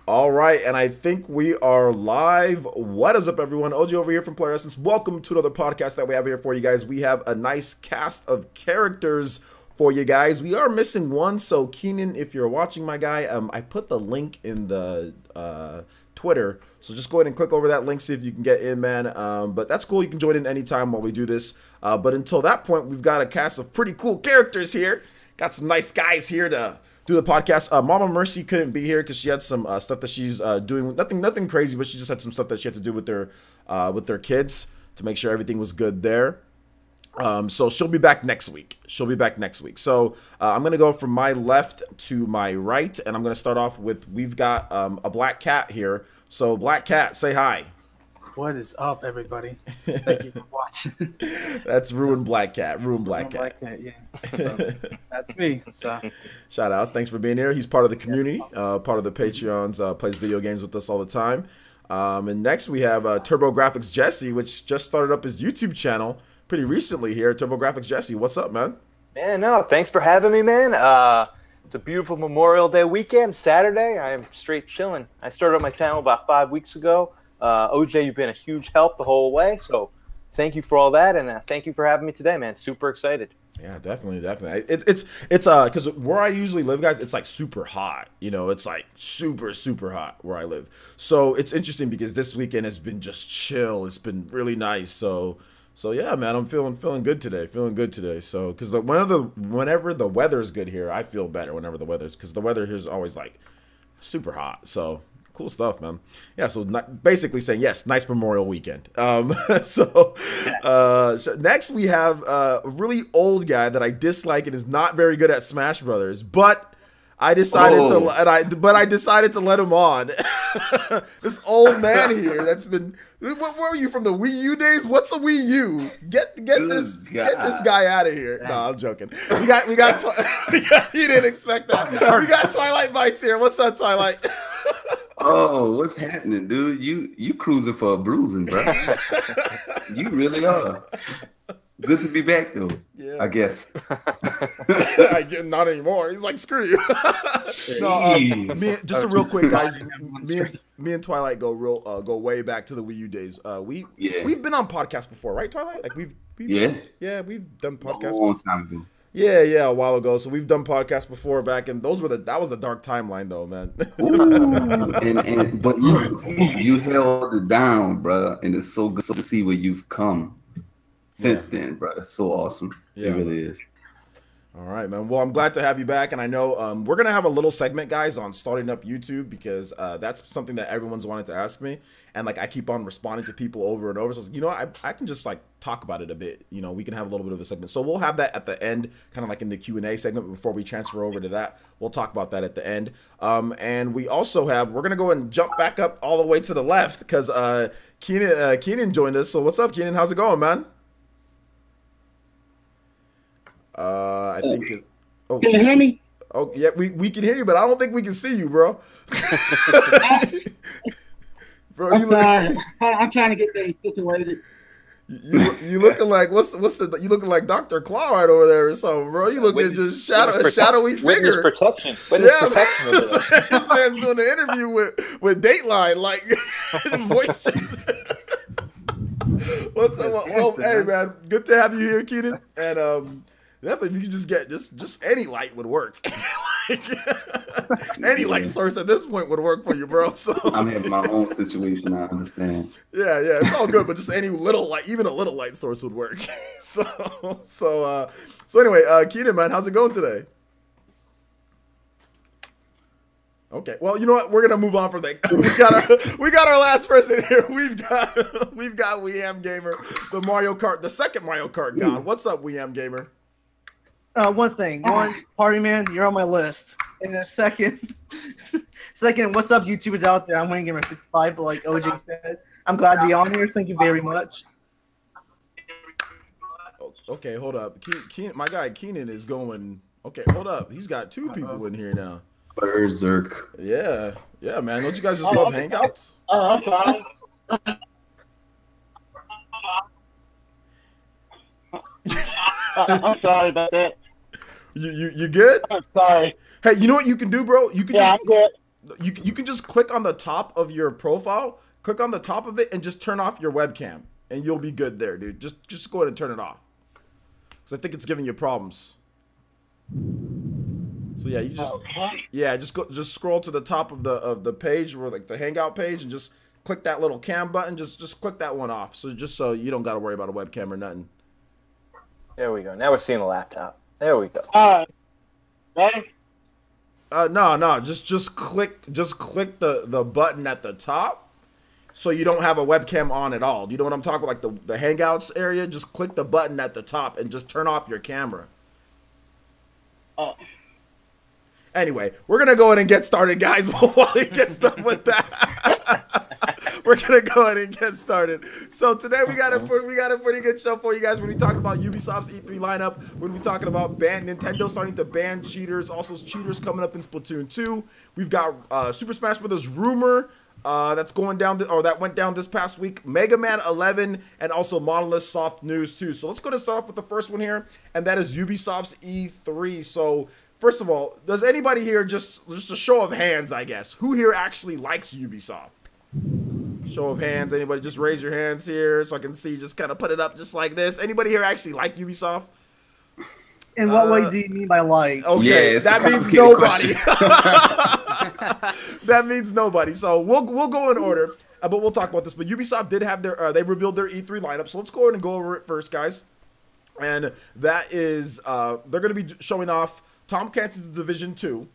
All right, and I think we are live. What is up, everyone? OG over here from Player Essence. Welcome to another podcast that we have here for you guys. We have a nice cast of characters for you guys. We are missing one, so Keenan, if you're watching, my guy, I put the link in the Twitter, so just go ahead and click over that link, see if you can get in, man. But that's cool. You can join in anytime while we do this. But until that point, we've got a cast of pretty cool characters here. Got some nice guys here to do the podcast. Mama Mercy couldn't be here because she had some stuff that she's doing. Nothing crazy, but she just had some stuff that she had to do with their kids to make sure everything was good there. So she'll be back next week. So I'm gonna go from my left to my right, and I'm gonna start off with we've got a Black Cat here. So Black Cat, say hi. What is up, everybody? Thank you for watching. That's Ruined Black Cat. Ruined Black Cat. Yeah. So, that's me. So. Shout outs. Thanks for being here. He's part of the community, part of the Patreons, plays video games with us all the time. And next we have TurboGrafx Jesse, which just started up his YouTube channel pretty recently here. TurboGrafx Jesse, what's up, man? Man, no, thanks for having me, man. It's a beautiful Memorial Day weekend, Saturday. I am straight chilling. I started up my channel about 5 weeks ago. OJ, you've been a huge help the whole way, so thank you for all that, and thank you for having me today, man. Super excited. Yeah, definitely. It's because where I usually live, guys, it's like super hot. You know, it's like super hot where I live. So it's interesting because this weekend has been just chill. It's been really nice. So yeah, man, I'm feeling good today. So because whenever the weather's good here, I feel better. Whenever the weather's because the weather here is always like super hot. So. Cool stuff, man. Yeah, so basically saying, yes, nice Memorial weekend. So next we have a really old guy that I dislike and is not very good at Smash Brothers, but I decided to let him on. This old man here that's been, what were you from the Wii U days? What's a Wii U? Get this guy out of here. No, I'm joking. We got you didn't expect that. We got Twilight Bites here. What's up, Twilight? Oh, what's happening, dude? You cruising for a bruising, bro. You really are. Good to be back, though. Yeah. I guess. Not anymore. He's like, screw you. No, just a real quick, guys. Me and Twilight go way back to the Wii U days. We've been on podcasts before, right, Twilight? Like we've done podcasts a long time ago. Yeah, a while ago. So we've done podcasts before back, and that was the dark timeline, though, man. But you held it down, bro, and it's so good to see where you've come since then, bro. It's so awesome. Yeah. It really is. All right, man. Well, I'm glad to have you back, and I know we're gonna have a little segment, guys, on starting up YouTube because that's something that everyone's wanted to ask me, and like I keep on responding to people over and over. So you know, I can just like talk about it a bit. You know, we can have a little bit of a segment. So we'll have that at the end, kind of like in the Q&A segment before we transfer over to that. We'll talk about that at the end. And we also we're gonna go and jump back up all the way to the left because Keenan joined us. So what's up, Keenan? How's it going, man? I think it, can you hear me? Oh yeah, we can hear you, but I don't think we can see you, bro. Bro, I'm trying to get things situated. You looking like you looking like Dr. Claw right over there or something, bro. You looking just shadowy figure. Witness protection. Protection. This man's doing an interview with Dateline, like voice changer. What's up? Well, hey man, good to have you here, Keenan. And definitely, if you could just get just any light would work. Like, any light source at this point would work for you, bro. So I'm having my own situation. I understand. Yeah, it's all good, but just any little light, even a little light source would work. So anyway, Keenan, man, how's it going today? Okay, well, you know what? We're gonna move on from that. We got our last person here. We've got Weam Gamer, the second Mario Kart god. What's up, Weam Gamer? One thing, party man, you're on my list. And a second, what's up, YouTubers out there? I'm Wayne Gamer 55, but like OJ said, I'm glad to be on here. Thank you very much. Okay, hold up. My guy Keenan is going. Okay, hold up. He's got two people in here now. Berserk. Yeah, man. Don't you guys just love hangouts? I'm sorry. I'm sorry about that. You good? I'm sorry. Hey, you know what you can do, bro? You can I'm good. You can just click on the top of your profile, click on the top of it, and just turn off your webcam, and you'll be good there, dude. Just go ahead and turn it off, because I think it's giving you problems. So yeah, you just scroll to the top of the page where like the Hangout page, and just click that little cam button. Just click that one off. So just so you don't got to worry about a webcam or nothing. There we go. Now we're seeing the laptop. There we go. Ready? No. Just click the button at the top, so you don't have a webcam on at all. Do you know what I'm talking about? Like the Hangouts area. Just click the button at the top and just turn off your camera. Oh. Anyway, we're gonna go ahead and get started, guys. While he gets done with that, we're gonna go ahead and get started. So today we got a pretty good show for you guys. We're gonna be talking about Ubisoft's E3 lineup. We're gonna be talking about Nintendo starting to ban cheaters. Also, cheaters coming up in Splatoon 2. We've got Super Smash Bros. Rumor that's going down, that went down this past week. Mega Man 11, and also Monolith Soft news too. So let's go to start off with the first one here, and that is Ubisoft's E3. So first of all, does anybody here, just a show of hands, I guess, who here actually likes Ubisoft? Show of hands. Anybody? Just raise your hands here so I can see. Just kind of put it up just like this. Anybody here actually like Ubisoft? In what way do you mean by like? Okay, yeah, that means nobody. That means nobody. So we'll go in order, but we'll talk about this. But Ubisoft did have their they revealed their E3 lineup. So let's go ahead and go over it first, guys. And that is they're going to be showing off Tom Clancy's Division 2,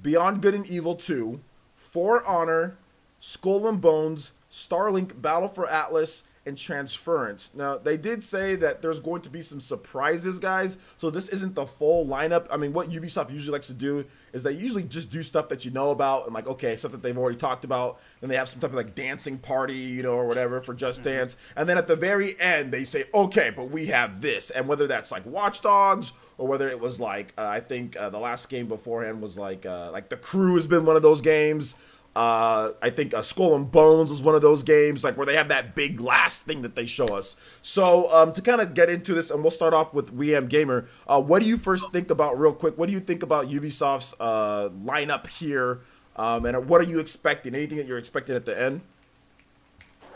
Beyond Good and Evil 2, For Honor, Skull and Bones, Starlink Battle for Atlas, and Transference. Now, they did say that there's going to be some surprises, guys, so this isn't the full lineup. I mean, what Ubisoft usually likes to do is they usually just do stuff that you know about, and like, okay, stuff that they've already talked about, then they have some type of like dancing party, you know, or whatever for Just Dance, and then at the very end, they say, okay, but we have this, and whether that's like Watch Dogs, or whether it was like, I think the last game beforehand was like The Crew has been one of those games. I think Skull and Bones was one of those games, like where they have that big last thing that they show us. So to kind of get into this, and we'll start off with WM Gamer. What do you first think about, real quick, what do you think about Ubisoft's lineup here? And what are you expecting? Anything that you're expecting at the end?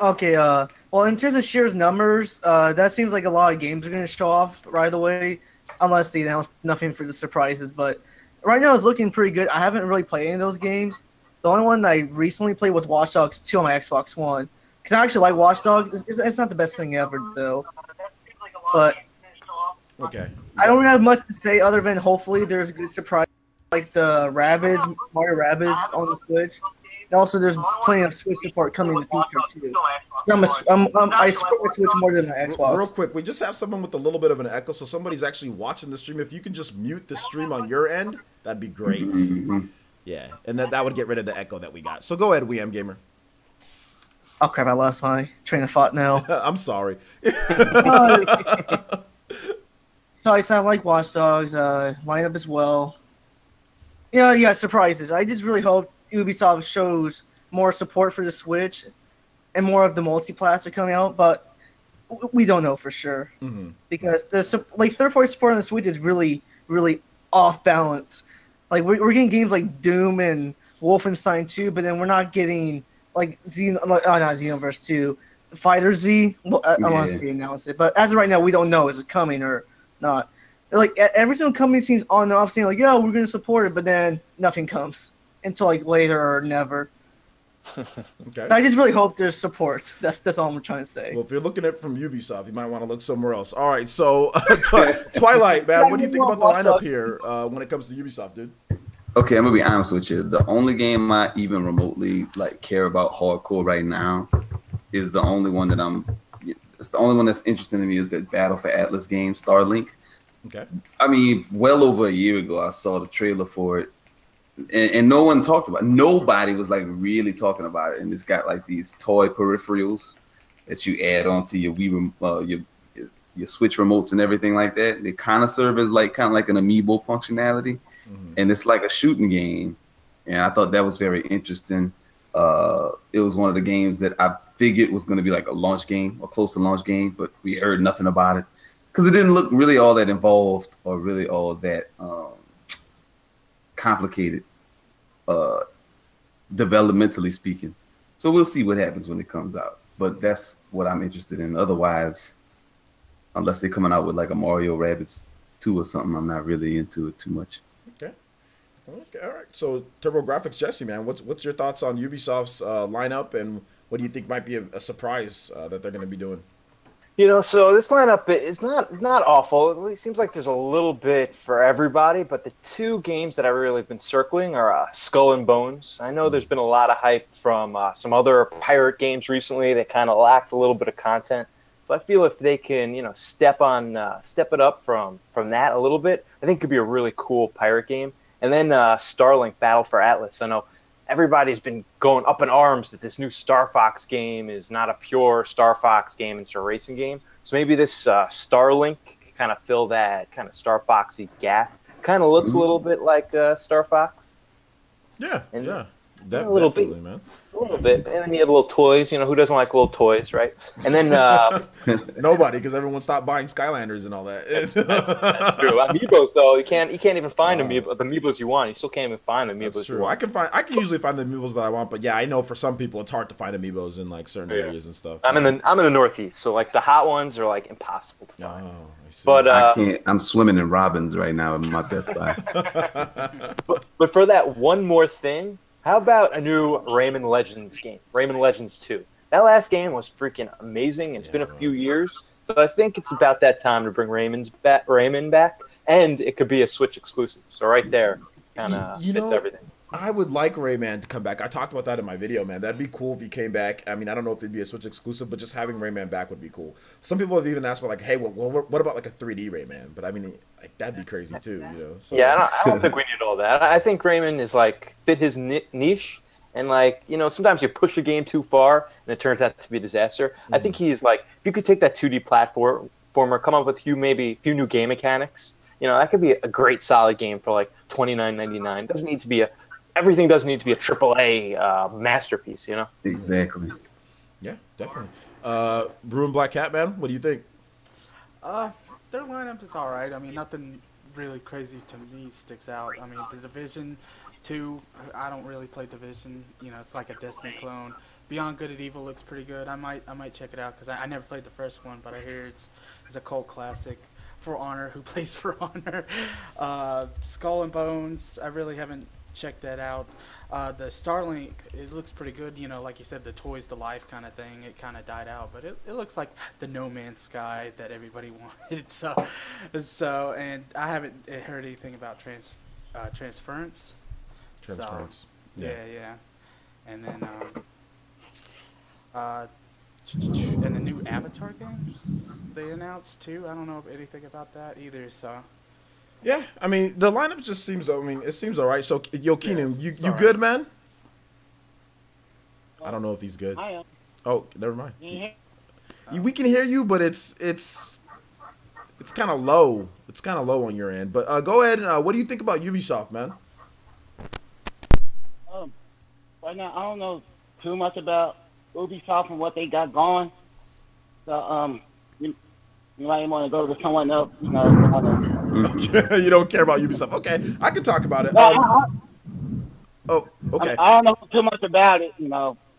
Okay, well, in terms of sheer numbers, that seems like a lot of games are going to show off right away, unless they announce nothing for the surprises. But right now it's looking pretty good. I haven't really played any of those games. The only one that I recently played was Watch Dogs 2 on my Xbox One. Because I actually like Watch Dogs. It's not the best thing ever, though. But okay, I don't have much to say other than hopefully there's a good surprise, like the Mario Rabbids on the Switch. And also there's plenty of Switch support coming in the future, too. I support my Switch more than my Xbox. Real quick, we just have someone with a little bit of an echo, so somebody's actually watching the stream. If you can just mute the stream on your end, that'd be great. Yeah, and that would get rid of the echo that we got. So go ahead, WM Gamer. Oh crap, I lost my train of thought now. I'm sorry. So I said I like Watch Dogs, lineup as well. Yeah, surprises. I just really hope Ubisoft shows more support for the Switch and more of the multi-plats coming out, but we don't know for sure. Because the third-party support on the Switch is really, really off balance. Like we're getting games like Doom and Wolfenstein 2, but then we're not getting like not Xenoverse 2, Fighter Z. Unless they announce it, but as of right now, we don't know is it coming or not. Like every single company seems on and off saying like, yeah, we're going to support it, but then nothing comes until like later or never. Okay. So I just really hope there's support. That's all I'm trying to say. Well, if you're looking at it from Ubisoft, you might want to look somewhere else. All right, so Twilight, man, what do you think about the lineup here when it comes to Ubisoft, dude? Okay, I'm gonna be honest with you. The only game I even remotely care about hardcore right now is the only one that it's the only one that's interesting to me is the Battle for Atlas game, Starlink. Okay. I mean, well over a year ago, I saw the trailer for it. And no one talked about it. Nobody was like really talking about it. And it's got like these toy peripherals that you add onto your your Switch remotes and everything like that. They kind of serve as like an amiibo functionality, and it's like a shooting game. And I thought that was very interesting. It was one of the games that I figured was going to be like a launch game or close to launch game, but we heard nothing about it because it didn't look really all that involved or really all that complicated developmentally speaking. So we'll see what happens when it comes out. But that's what I'm interested in. Otherwise, unless they're coming out with like a Mario Rabbids 2 or something, I'm not really into it too much. Okay. Okay. All right. So TurboGrafx, Jesse, man, what's your thoughts on Ubisoft's lineup, and what do you think might be a surprise that they're going to be doing? So this lineup is not awful. It seems like there's a little bit for everybody, but the two games that I really have been circling are Skull and Bones. I know there's been a lot of hype from some other pirate games recently that kind of lacked a little bit of content. So I feel if they can, step it up from that a little bit, I think it could be a really cool pirate game. And then Starlink Battle for Atlas. I know everybody's been going up in arms that this new Star Fox game is not a pure Star Fox game, it's a racing game. So maybe this Starlink can kind of fill that kind of Star Foxy gap. Kind of looks a little bit like Star Fox. Yeah, and yeah. A little Definitely, bit, man. A little bit. And then you have little toys. Who doesn't like little toys, right? And then Nobody, because everyone stopped buying Skylanders and all that. that's true. Amiibos, though, you can't even find the Amiibos you want. You still can't even find the Amiibos. That's true. You want. I can usually find the Amiibos that I want, but yeah, I know for some people it's hard to find Amiibos in like certain areas and stuff. I'm in the Northeast, so like the hot ones are like impossible to find. Oh, I see. But I can't. I'm swimming in Robins right now in my Best Buy. but for that one more thing, how about a new Rayman Legends game? Rayman Legends 2. That last game was freaking amazing. It's been a few years, so I think it's about that time to bring Rayman back, and it could be a Switch exclusive. So right there, kind of fits everything. I would like Rayman to come back. I talked about that in my video, man. That'd be cool if he came back. I mean, I don't know if it'd be a Switch exclusive, but just having Rayman back would be cool. Some people have even asked me, like, hey, well, what about like a 3D Rayman? But I mean, like, that'd be crazy too, So, yeah, I don't think we need all that. I think Rayman is like fit his niche, and like sometimes you push a game too far and it turns out to be a disaster. I think he's like, if you could take that 2D platformer, come up with a few new game mechanics, that could be a great solid game for like $29.99. Doesn't need to be everything doesn't need to be a AAA masterpiece, Exactly. Yeah, definitely. Brew and Black Cat, man, what do you think? Their lineup is all right. I mean, nothing really crazy to me sticks out. I mean, the Division 2, I don't really play Division. It's like a Destiny clone. Beyond Good and Evil looks pretty good. I might check it out because I never played the first one, but I hear it's a cult classic. For Honor, who plays For Honor? Skull and Bones, I really haven't checked that out. The Starlink, it looks pretty good. Like you said, the toys to life kind of thing. It kind of died out, but it looks like the No Man's Sky that everybody wanted. So, and I haven't heard anything about Transference. Transference. So, yeah. And then and the new Avatar games they announced too. I don't know anything about that either. So. Yeah, I mean the lineup just seems. I mean, it seems all right. So, yo, Keenan, you right. good, man? I don't know if he's good. I am. Oh, never mind. Mm-hmm. We can hear you, but it's kind of low. It's kind of low on your end. But go ahead and what do you think about Ubisoft, man? Right now, I don't know too much about Ubisoft and what they got going. So, you might want to go to someone else. You don't care about Ubisoft. Okay, I can talk about it. Oh, okay. I don't know too much about it.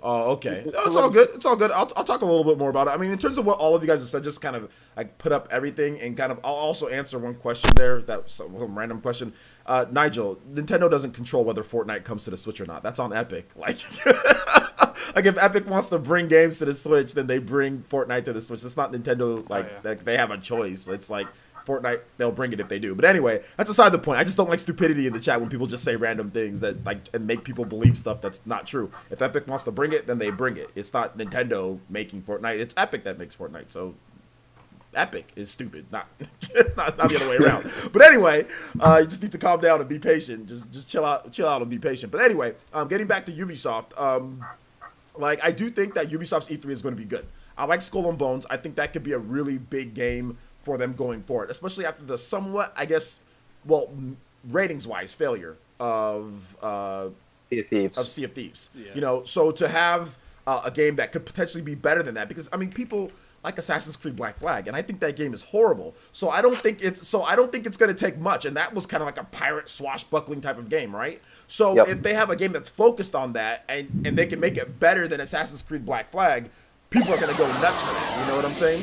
Oh, okay. No, it's all good. It's all good. I'll talk a little bit more about it. I mean, in terms of what all of you guys have said, just kind of like put up everything and kind of. I'll also answer one question there. That's some random question. Nigel, Nintendo doesn't control whether Fortnite comes to the Switch or not. That's on Epic. Like, like if Epic wants to bring games to the Switch, then they bring Fortnite to the Switch. It's not Nintendo. Like they have a choice. It's like Fortnite, they'll bring it if they do. But anyway, that's aside the point. I just don't like stupidity in the chat when people just say random things that and make people believe stuff that's not true. If Epic wants to bring it, then they bring it. It's not Nintendo making Fortnite. It's Epic that makes Fortnite. So Epic is stupid, not not the other way around. But anyway, you just need to calm down and be patient. Just chill out and be patient. But anyway, getting back to Ubisoft, like I do think that Ubisoft's E3 is going to be good. I like Skull and Bones. I think that could be a really big game for them going forward, especially after the somewhat, I guess, well, ratings-wise failure of Sea of Thieves. Yeah. So to have a game that could potentially be better than that, because I mean, people like Assassin's Creed Black Flag, and I think that game is horrible. So I don't think it's going to take much, and that was kind of like a pirate swashbuckling type of game, right? So if they have a game that's focused on that, and they can make it better than Assassin's Creed Black Flag, people are going to go nuts for that. You know what I'm saying?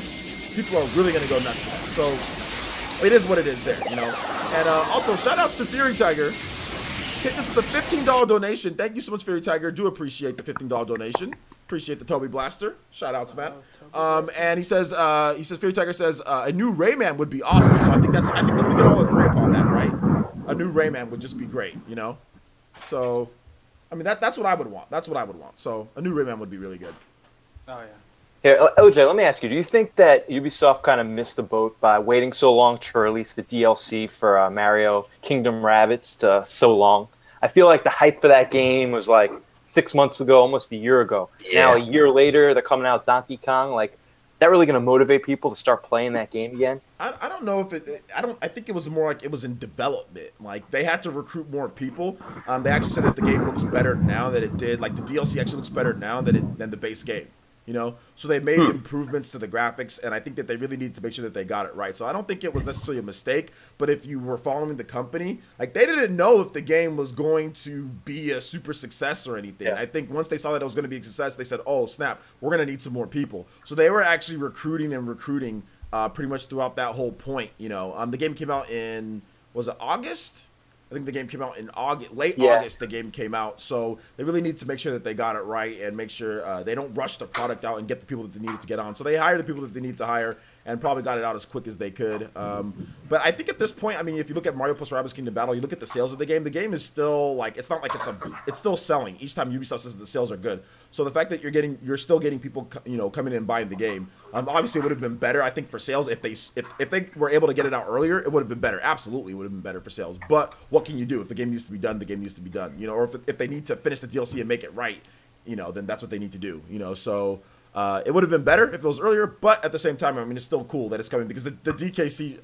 People are really going to go nuts for that. So it is what it is there, you know. And also, shout outs to Fury Tiger. Hit us with a $15 donation. Thank you so much, Fury Tiger. Do appreciate the $15 donation. Appreciate the Toby Blaster. Shout outs, man. And he says, Fury Tiger says, a new Rayman would be awesome. So I think that we can all agree upon that, right? A new Rayman would just be great, you know. So, I mean, that's what I would want. That's what I would want. So a new Rayman would be really good. Oh yeah. Here, OJ, let me ask you, do you think that Ubisoft kind of missed the boat by waiting so long to release the DLC for Mario Kingdom Rabbids to so long? I feel like the hype for that game was like 6 months ago, almost a year ago. Yeah. Now, a year later, they're coming out with Donkey Kong. Like, that really going to motivate people to start playing that game again? I don't know if I think it was more like it was in development. Like, they had to recruit more people. They actually said that the game looks better now than it did. Like, the DLC actually looks better now than the base game. You know, so they made improvements to the graphics, and I think that they really need to make sure that they got it right. So I don't think it was necessarily a mistake, but if you were following the company, like, they didn't know if the game was going to be a super success or anything. Yeah. I think once they saw that it was going to be a success, they said, oh, snap, we're going to need some more people. So they were actually recruiting pretty much throughout that whole point, you know. The game came out in, was it August? I think the game came out in August, late August. The game came out, so they really need to make sure that they got it right and make sure they don't rush the product out and get the people that they needed to get on. So they hired the people that they need to hire and probably got it out as quick as they could. But I think at this point, I mean, if you look at Mario plus Rabbids Kingdom Battle, you look at the sales of the game is still like, it's not like it's still selling. Each time Ubisoft says the sales are good. So the fact that you're still getting people, you know, coming in and buying the game, obviously it would have been better, I think, for sales if they were able to get it out earlier. It would have been better. Absolutely, it would have been better for sales. But what can you do? If the game needs to be done, the game needs to be done. You know, or if they need to finish the DLC and make it right, you know, then that's what they need to do. You know, so. It would have been better if it was earlier, but at the same time, I mean, it's still cool that it's coming because the DKC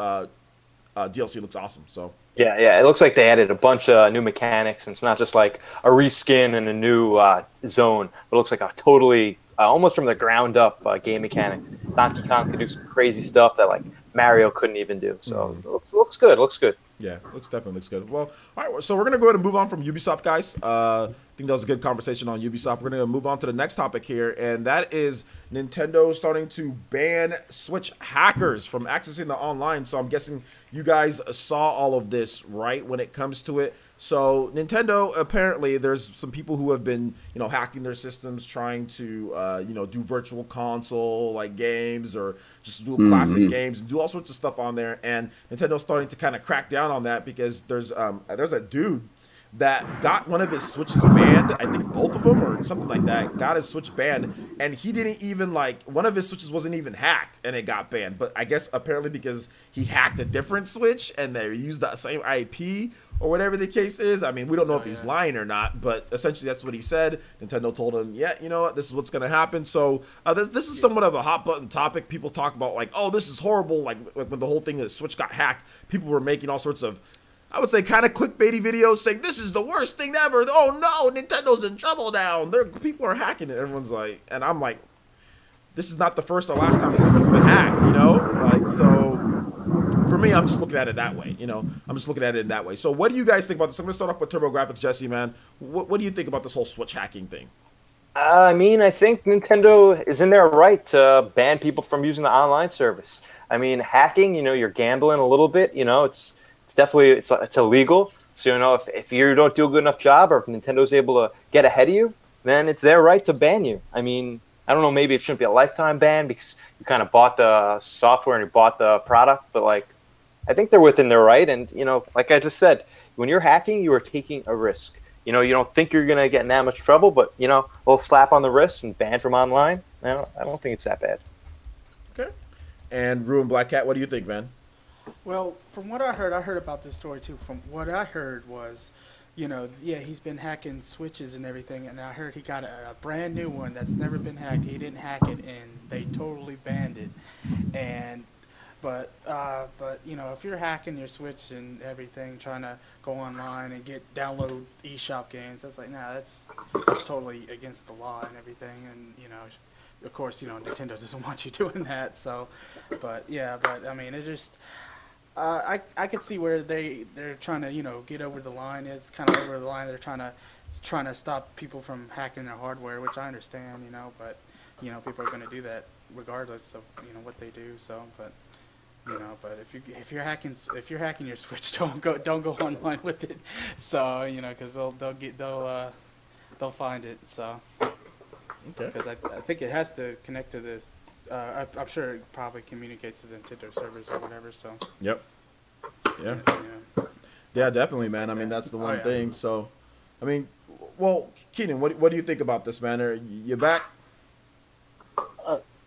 DLC looks awesome. So yeah, it looks like they added a bunch of new mechanics, and it's not just like a reskin and a new zone, but it looks like a totally almost from the ground up game mechanics. Donkey Kong can do some crazy stuff that like Mario couldn't even do. So it looks good. Looks good. Yeah, definitely looks good. Well, all right, so we're gonna go ahead and move on from Ubisoft, guys. I think that was a good conversation on Ubisoft. We're gonna move on to the next topic here, and that is Nintendo starting to ban Switch hackers from accessing the online. So I'm guessing you guys saw all of this, right, when it comes to it. So Nintendo, apparently, there's some people who have been, you know, hacking their systems, trying to, you know, do virtual console like games or just do classic games and do all sorts of stuff on there. And Nintendo's starting to kind of crack down on that because there's a dude that got one of his Switches banned. I think both of them or something like that. Got his Switch banned, and he didn't even like one of his Switches wasn't even hacked, and it got banned. But I guess apparently because he hacked a different Switch and they used the same IP or whatever the case is. I mean, we don't know if he's lying or not, but essentially that's what he said. Nintendo told him, yeah, you know what, this is what's going to happen. So this is somewhat of a hot button topic. People talk about like, oh, this is horrible. Like when the whole thing of Switch got hacked, people were making all sorts of, I would say, kind of clickbaity videos saying this is the worst thing ever. Oh no, Nintendo's in trouble now. People are hacking it. Everyone's like, and I'm like, this is not the first or last time the system's been hacked, you know? Like, so for me, I'm just looking at it that way, you know? I'm just looking at it in that way. So what do you guys think about this? I'm going to start off with TurboGrafx, Jesse, man. What do you think about this whole Switch hacking thing? I mean, I think Nintendo is in their right to ban people from using the online service. I mean, hacking, you know, you're gambling a little bit, you know, it's definitely, it's illegal. So, you know, if you don't do a good enough job or if Nintendo's able to get ahead of you, then it's their right to ban you. I mean, I don't know, maybe it shouldn't be a lifetime ban because you kind of bought the software and you bought the product, but like, I think they're within their right. And, you know, like I just said, when you're hacking, you are taking a risk. You know, you don't think you're going to get in that much trouble, but, you know, a little slap on the wrist and banned from online, I don't think it's that bad. Okay. And Ruin Black Cat, what do you think, man? Well, from what I heard about this story too. From what I heard was, you know, yeah, he's been hacking Switches and everything, and I heard he got a brand new one that's never been hacked. He didn't hack it, and they totally banned it. And but you know, if you're hacking your Switch and everything, trying to go online and download eShop games, that's like, nah, that's totally against the law and everything. And you know, of course, Nintendo doesn't want you doing that. So, but I mean, it just. I could see where they're trying to get over the line. It's kind of over the line. They're trying to stop people from hacking their hardware, which I understand, but people are going to do that regardless of what they do. So, but but if you're hacking your Switch, don't go online with it. So because they'll find it. So Okay. because I think it has to connect to this. I'm sure it probably communicates to the Nintendo servers or whatever. So. Yep. Yeah, definitely, man. I mean, that's the one thing. So, I mean, well, Keenan, what do you think about this, man? Are you back?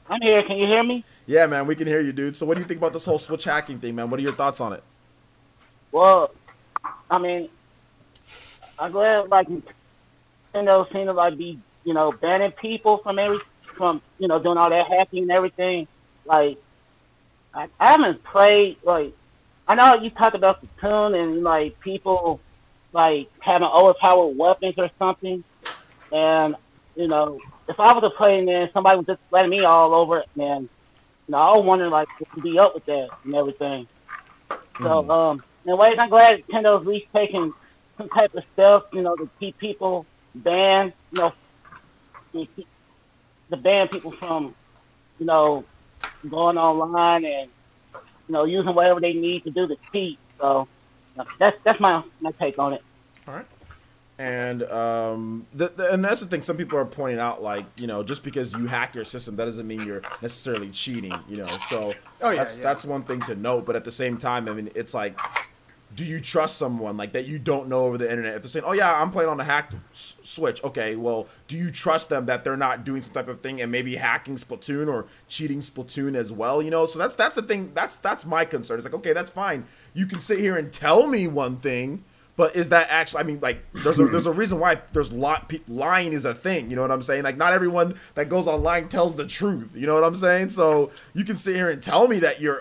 I'm here. Can you hear me? Yeah, man, we can hear you, dude. So, what do you think about this whole Switch hacking thing, man? What are your thoughts on it? Well, I mean, I'm glad like Nintendo seem to like be banning people from doing all that hacking and everything. Like, I haven't played like. I know you talked about the tune and like people like having overpowered weapons or something, and if I was to play, man, somebody was just letting me all over it, man. I was wondering like what could be up with that and everything. So anyways, I'm glad Nintendo's at least taking some type of steps, to keep people banned, to ban people from, going online and using whatever they need to do to cheat. So that's my take on it. All right. And and that's the thing. Some people are pointing out, like, just because you hack your system, that doesn't mean you're necessarily cheating. So that's one thing to note. But at the same time, I mean, it's like, do you trust someone like that you don't know over the internet? If they're saying, "Oh yeah, I'm playing on a hacked Switch," okay, well, do you trust them that they're not doing some type of thing and maybe hacking Splatoon or cheating Splatoon as well? So that's the thing. That's my concern. It's like, okay, that's fine. You can sit here and tell me one thing, but is that actually? I mean, like, there's a reason why lying is a thing. You know what I'm saying? Like, not everyone that goes online tells the truth. You know what I'm saying? So you can sit here and tell me that you're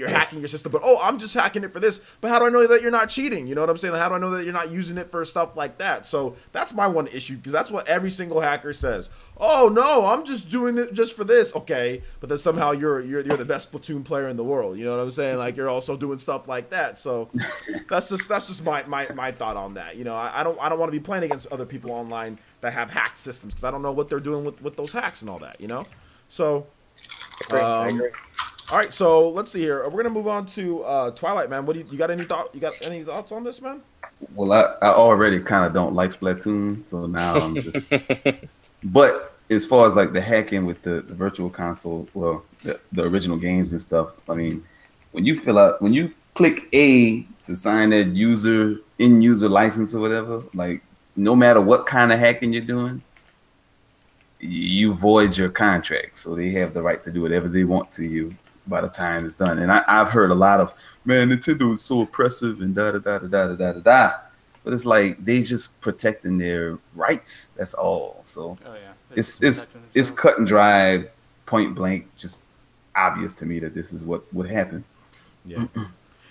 hacking your system, but I'm just hacking it for this. But how do I know that you're not cheating? You know what I'm saying? How do I know that you're not using it for stuff like that? So that's my one issue, because that's what every single hacker says. Oh no, I'm just doing it just for this. Okay, but then somehow you're the best Splatoon player in the world. You know what I'm saying? Like, you're also doing stuff like that. So that's just my thought on that. I don't want to be playing against other people online that have hacked systems, because I don't know what they're doing with those hacks and all that. So I agree. all right, so let's see here. We're gonna move on to Twilight, man. What do you got any thoughts on this, man? Well, I already kind of don't like Splatoon, so now I'm just. But as far as like the hacking with the virtual console, well, the original games and stuff. I mean, when you click A to sign that in-user license or whatever, like, no matter what kind of hacking you're doing, you void your contract. So they have the right to do whatever they want to you by the time it's done. And I've heard a lot of, man, Nintendo is so oppressive and da da da da da da da da. But it's like they just protecting their rights. That's all. So it's cut and dry, point blank, just obvious to me that this is what would happen. Yeah.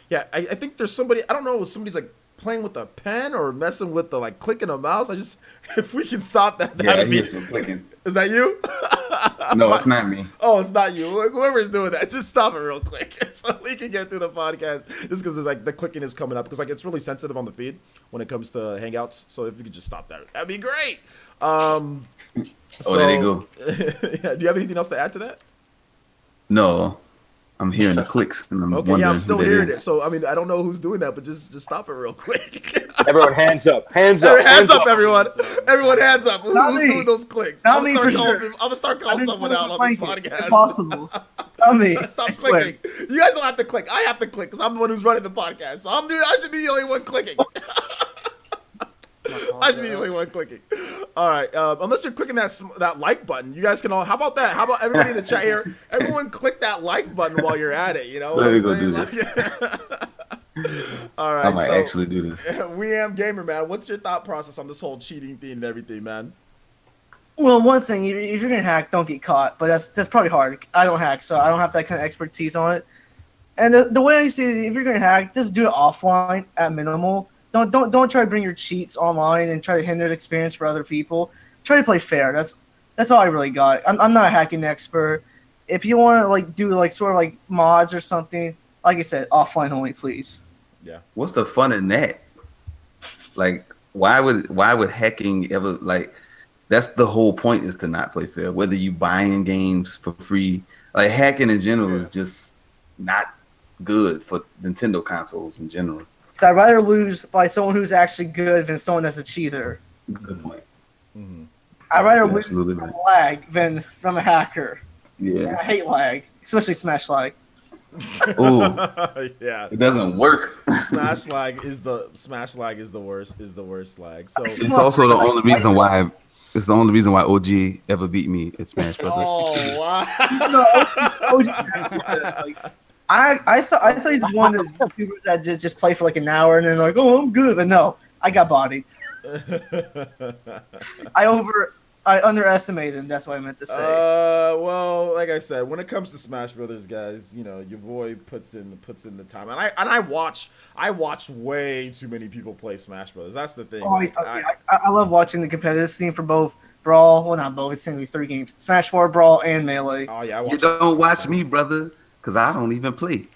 Yeah, I think there's somebody, I don't know if somebody's like playing with a pen or messing with the like clicking a mouse. If we can stop that, that'd be. Some clicking. Is that you? No, it's not me. Oh, it's not you. Whoever's doing that, just stop it real quick so we can get through the podcast. Just because like the clicking is coming up, because like it's really sensitive on the feed when it comes to Hangouts. So if you could just stop that, that'd be great. There you go. Yeah, do you have anything else to add to that? No. I'm hearing the clicks. And I'm still hearing it. So, I mean, I don't know who's doing that, but just stop it real quick. Everyone, hands up. Hands up. Hands up, everyone. Everyone, hands up. Who's doing those clicks? I'm I'm gonna start calling someone out on this podcast. Impossible. Not me. Stop clicking. You guys don't have to click. I have to click because I'm the one who's running the podcast. So I should be the only one clicking. I should be the only one clicking. All right. Unless you're clicking that like button, you guys can all. How about that? How about everybody in the chat here? Everyone click that like button while you're at it. You know. Let me go do this. All right. I might actually do this. We am gamer, man. What's your thought process on this whole cheating thing and everything, man? Well, one thing, if you're gonna hack, don't get caught. But that's probably hard. I don't hack, so I don't have that kind of expertise on it. And the way I see it, if you're gonna hack, just do it offline at minimal. Don't try to bring your cheats online and try to hinder the experience for other people. Try to play fair. That's all I really got. I'm not a hacking expert. If you want to like do like sort of like mods or something, like I said, offline only, please. Yeah. What's the fun in that? Like, why would hacking ever like? That's the whole point, is to not play fair. Whether you buying games for free, like hacking in general is just not good for Nintendo consoles in general. So I'd rather lose by someone who's actually good than someone that's a cheater. Good point. Mm-hmm. I'd rather Yeah, lose absolutely from right. lag than from a hacker. Yeah. I hate lag, especially Smash lag. Ooh, Yeah. it doesn't work. Smash lag is the worst lag. So It's also the only reason why. It's the only reason why OG ever beat me at Smash Brothers. oh wow. I thought he was one of those YouTubers that just play for like an hour and then like, oh, I'm good, but no, I got bodied. I underestimated him. That's what I meant to say. Well, like I said, when it comes to Smash Brothers, guys, you know, your boy puts in the time, and I watch way too many people play Smash Brothers. That's the thing. I love watching the competitive scene for both Brawl. Well, not both. It's only 3 games: Smash 4, Brawl, and Melee. Oh yeah, You don't watch me, brother, because I don't even play.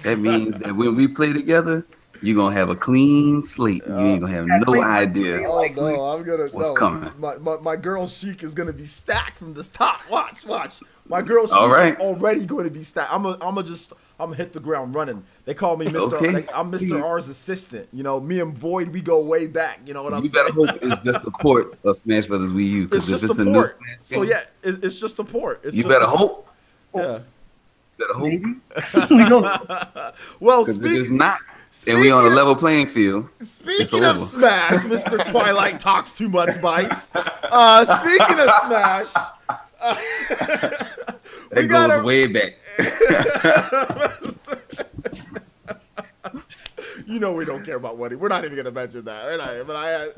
That means that when we play together, you're gonna have a clean slate. You ain't gonna have no idea Oh no, I'm gonna what's coming. My girl Sheik is gonna be stacked from this top. Watch. My girl Sheik All right. is already going to be stacked. I'm gonna hit the ground running. They call me Mr. Okay. Like, I'm Mr. R's assistant. You know, me and Boyd, we go way back. You know what I'm You saying? better hope it's just the port of Smash Brothers Wii U. It's just if the a new port. Smash So game, yeah, it's just the port. It's you just better the- hope. Yeah. Better hope. Maybe. We don't know. Well, Because if it's not, and we on a level playing field, Speaking of over. Smash, Mr. Twilight talks too much bites. Speaking of Smash, that goes way back. You know we don't care about Woody. We're not even gonna mention that. We're not, but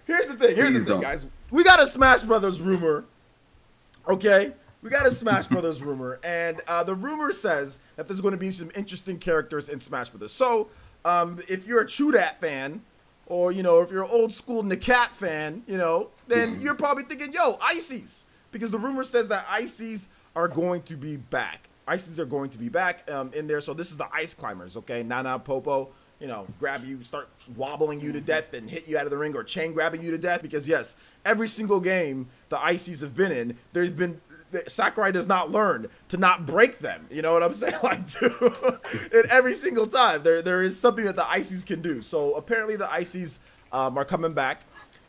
here's the thing. Please don't. Guys. We got a Smash Brothers rumor. Okay, we got a Smash Brothers rumor, and the rumor says that there's going to be some interesting characters in Smash Brothers. So, if you're a Chudat fan, or you know, if you're an old school Nakat fan, you know, then you're probably thinking, "Yo, Ices," because the rumor says that Ices are going to be back. Ices are going to be back in there. So this is the Ice Climbers, okay? Nana, Popo, you know, grab you, start wobbling you to death and hit you out of the ring, or chain grabbing you to death. Because yes, every single game the Ices have been in, there's been Sakurai does not learn to not break them. You know what I'm saying? Like, and every single time there is something that the Ices can do. So apparently the Ices are coming back,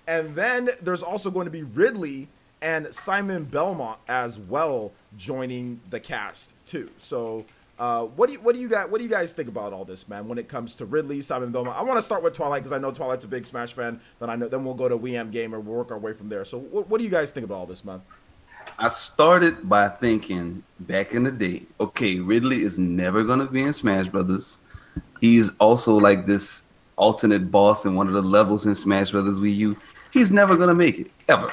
and then there's also going to be Ridley and Simon Belmont as well joining the cast too. So what do you guys think about all this, man, when it comes to Ridley, Simon Belmont? I want to start with Twilight because I know Twilight's a big Smash fan. Then we'll go to WM Gamer. We'll work our way from there. So what do you guys think about all this, man? I started by thinking back in the day, okay, Ridley is never going to be in Smash Brothers. He's also like this alternate boss in one of the levels in Smash Brothers Wii U. He's never going to make it, ever.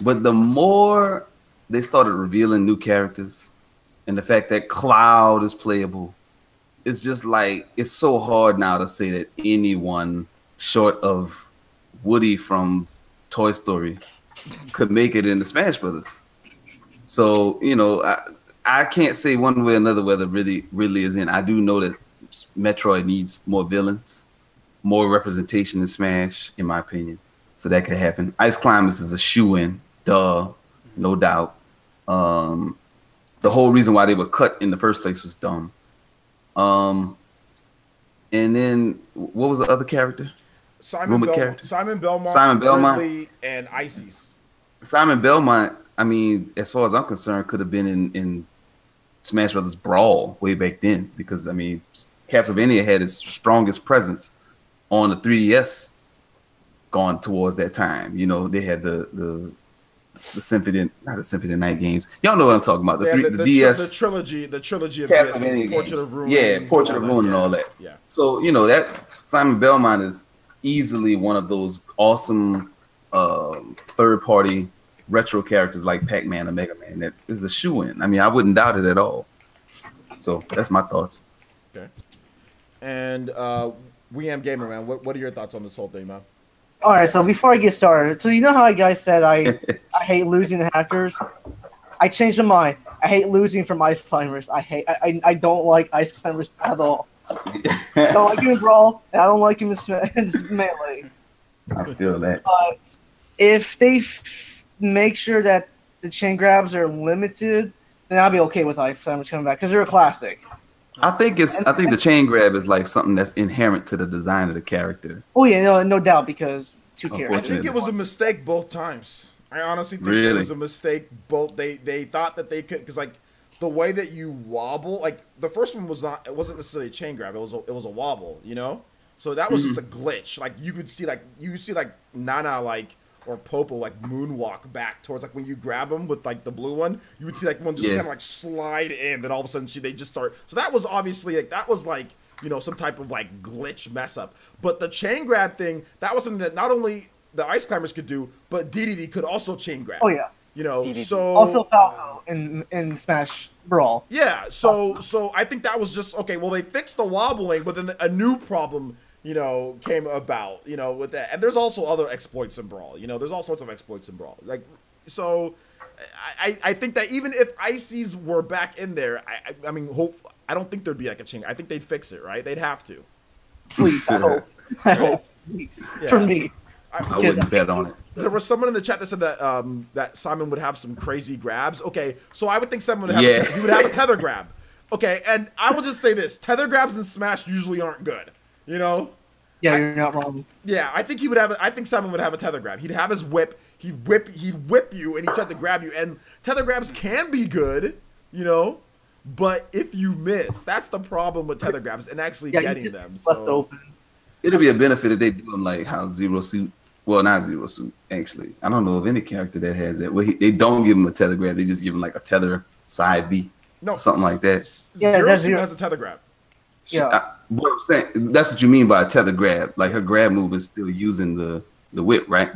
But the more they started revealing new characters and the fact that Cloud is playable, it's just like, it's so hard now to say that anyone short of Woody from Toy Story could make it into Smash Brothers. So, you know, I can't say one way or another whether Ridley is in. I do know that Metroid needs more villains, more representation in Smash, in my opinion. So that could happen. Ice Climbers is a shoe-in, duh, no doubt. The whole reason why they were cut in the first place was dumb. And then what was the other character? Simon Belmont, Ridley, and Ices. Simon Belmont, I mean, as far as I'm concerned, could have been in Smash Brothers Brawl way back then, because I mean, Castlevania had its strongest presence on the 3DS gone towards that time. You know, they had the Symphony, not the Symphony Night games. Y'all know what I'm talking about. The DS, the trilogy of Castlevania Portrait of Ruin. Yeah, Portrait of Ruin and all that. Yeah. So, you know, that Simon Belmont is easily one of those awesome third-party retro characters like Pac-Man or Mega Man that is a shoe-in. I mean, I wouldn't doubt it at all. So that's my thoughts. Okay. And WM Gamer, man, what are your thoughts on this whole thing, man? All right, so before I get started, so you know how I guys said I hate losing to hackers? I changed my mind. I hate losing from ice climbers. I don't like ice climbers at all. I don't like him in Brawl, and I don't like him in Melee. I feel that. But if they make sure that the chain grabs are limited, then I'll be okay with ice climbers coming back because they're a classic. I think the chain grab is like something that's inherent to the design of the character. Oh yeah, no doubt because two I characters. think it was a mistake both times. I honestly think it was a mistake. Both they thought that they could, because like the way that you wobble, like the first one it wasn't necessarily a chain grab. It was a wobble, you know. So that was just a glitch. Like you could see like Nana or Popo like moonwalk back towards like when you grab them with like the blue one, you would see like one just kind of like slide in. Then all of a sudden they just start. So that was obviously some type of like glitch mess up. But the chain grab thing, that was something that not only the ice climbers could do, but DDD could also chain grab. Oh yeah. You know, DDD. so Also Falco in Smash Brawl. Yeah, so I think that was just okay. Well, they fixed the wobbling, but then a new problem, came about, with that. And there's also other exploits in Brawl. There's all sorts of exploits in Brawl. Like, so I think that even if Ices were back in there, I mean, I don't think there'd be like a change. I think they'd fix it, right? They'd have to. Please, I hope. Please. Yeah. For me. I wouldn't bet on it. There was someone in the chat that said that Simon would have some crazy grabs. Okay, so I would think Simon would have he would have a tether grab. Okay, and I will just say this: tether grabs in Smash usually aren't good. Yeah, you're not wrong. Yeah, I think he would have. I think Simon would have a tether grab. He'd have his whip. He'd whip you, and he tried to grab you. And tether grabs can be good, but if you miss, that's the problem with tether grabs and actually getting them. Left open. It'll be a benefit if they do them like how Zero Suit. Well, not Zero Suit, actually. I don't know of any character that has that. Well, they don't give him a tether grab. They just give him like a tether side B. No, something like that. Yeah, Zero Suit has a tether grab. Yeah. What I'm saying, that's what you mean by a tether grab. Like her grab move is still using the whip, right?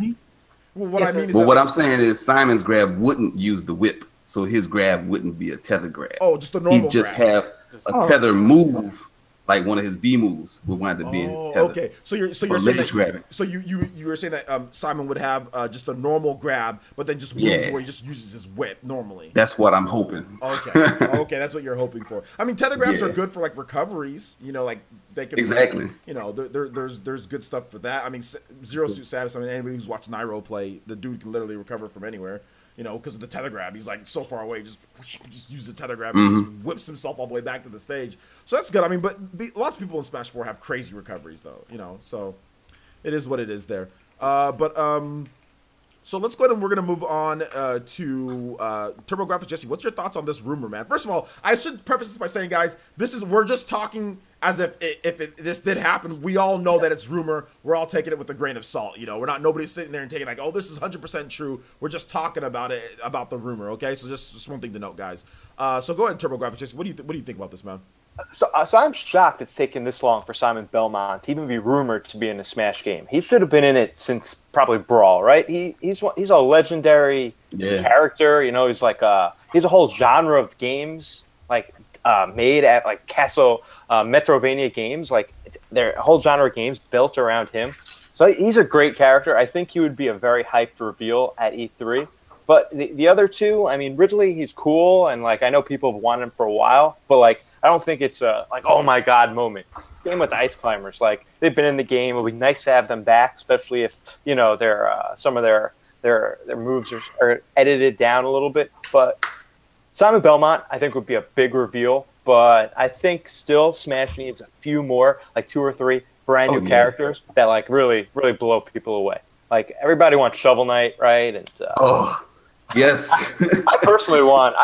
Well, what I mean is what I'm saying is Simon's grab wouldn't use the whip, so his grab wouldn't be a tether grab. Oh, just a normal He'd just grab. have a tether move. Like one of his B moves would wind up being his tether. Okay, so you're saying that grabbing. So you were saying that Simon would have just a normal grab, but then just moves where he just uses his whip normally. That's what I'm hoping. Okay, that's what you're hoping for. I mean, tether grabs are good for like recoveries. Like they can exactly. There's good stuff for that. I mean, Zero Suit Samus. I mean, anybody who's watched Nairo play, the dude can literally recover from anywhere. Because of the tether grab, he's like so far away, just use the tether grab and just whips himself all the way back to the stage. So that's good. I mean, but lots of people in Smash 4 have crazy recoveries, though. So it is what it is there. So let's go ahead and we're gonna move on to TurboGrafx Jesse. What's your thoughts on this rumor, man? First of all, I should preface this by saying, guys, we're just talking as if this did happen. We all know that it's rumor. We're all taking it with a grain of salt. Nobody's sitting there and taking like, oh, this is 100% true. We're just talking about it, about the rumor. Okay, so just one thing to note, guys. So go ahead, TurboGrafx Jesse. What do you think about this, man? So I'm shocked it's taken this long for Simon Belmont to even be rumored to be in a Smash game. He should have been in it since probably Brawl, right? He's a legendary character. He's like he's a whole genre of games like made at like Castle Metrovania games. Like their whole genre of games built around him. So he's a great character. I think he would be a very hyped reveal at E3. But the other two, I mean, Ridley, he's cool, and like I know people have wanted him for a while, but like I don't think it's a like oh my god moment. Same with the Ice Climbers, like they've been in the game. It would be nice to have them back, especially if their some of their moves are edited down a little bit. But Simon Belmont, I think, would be a big reveal. But I think still Smash needs a few more, like 2 or 3 brand new characters that like really blow people away. Like everybody wants Shovel Knight, right? And yes. I personally want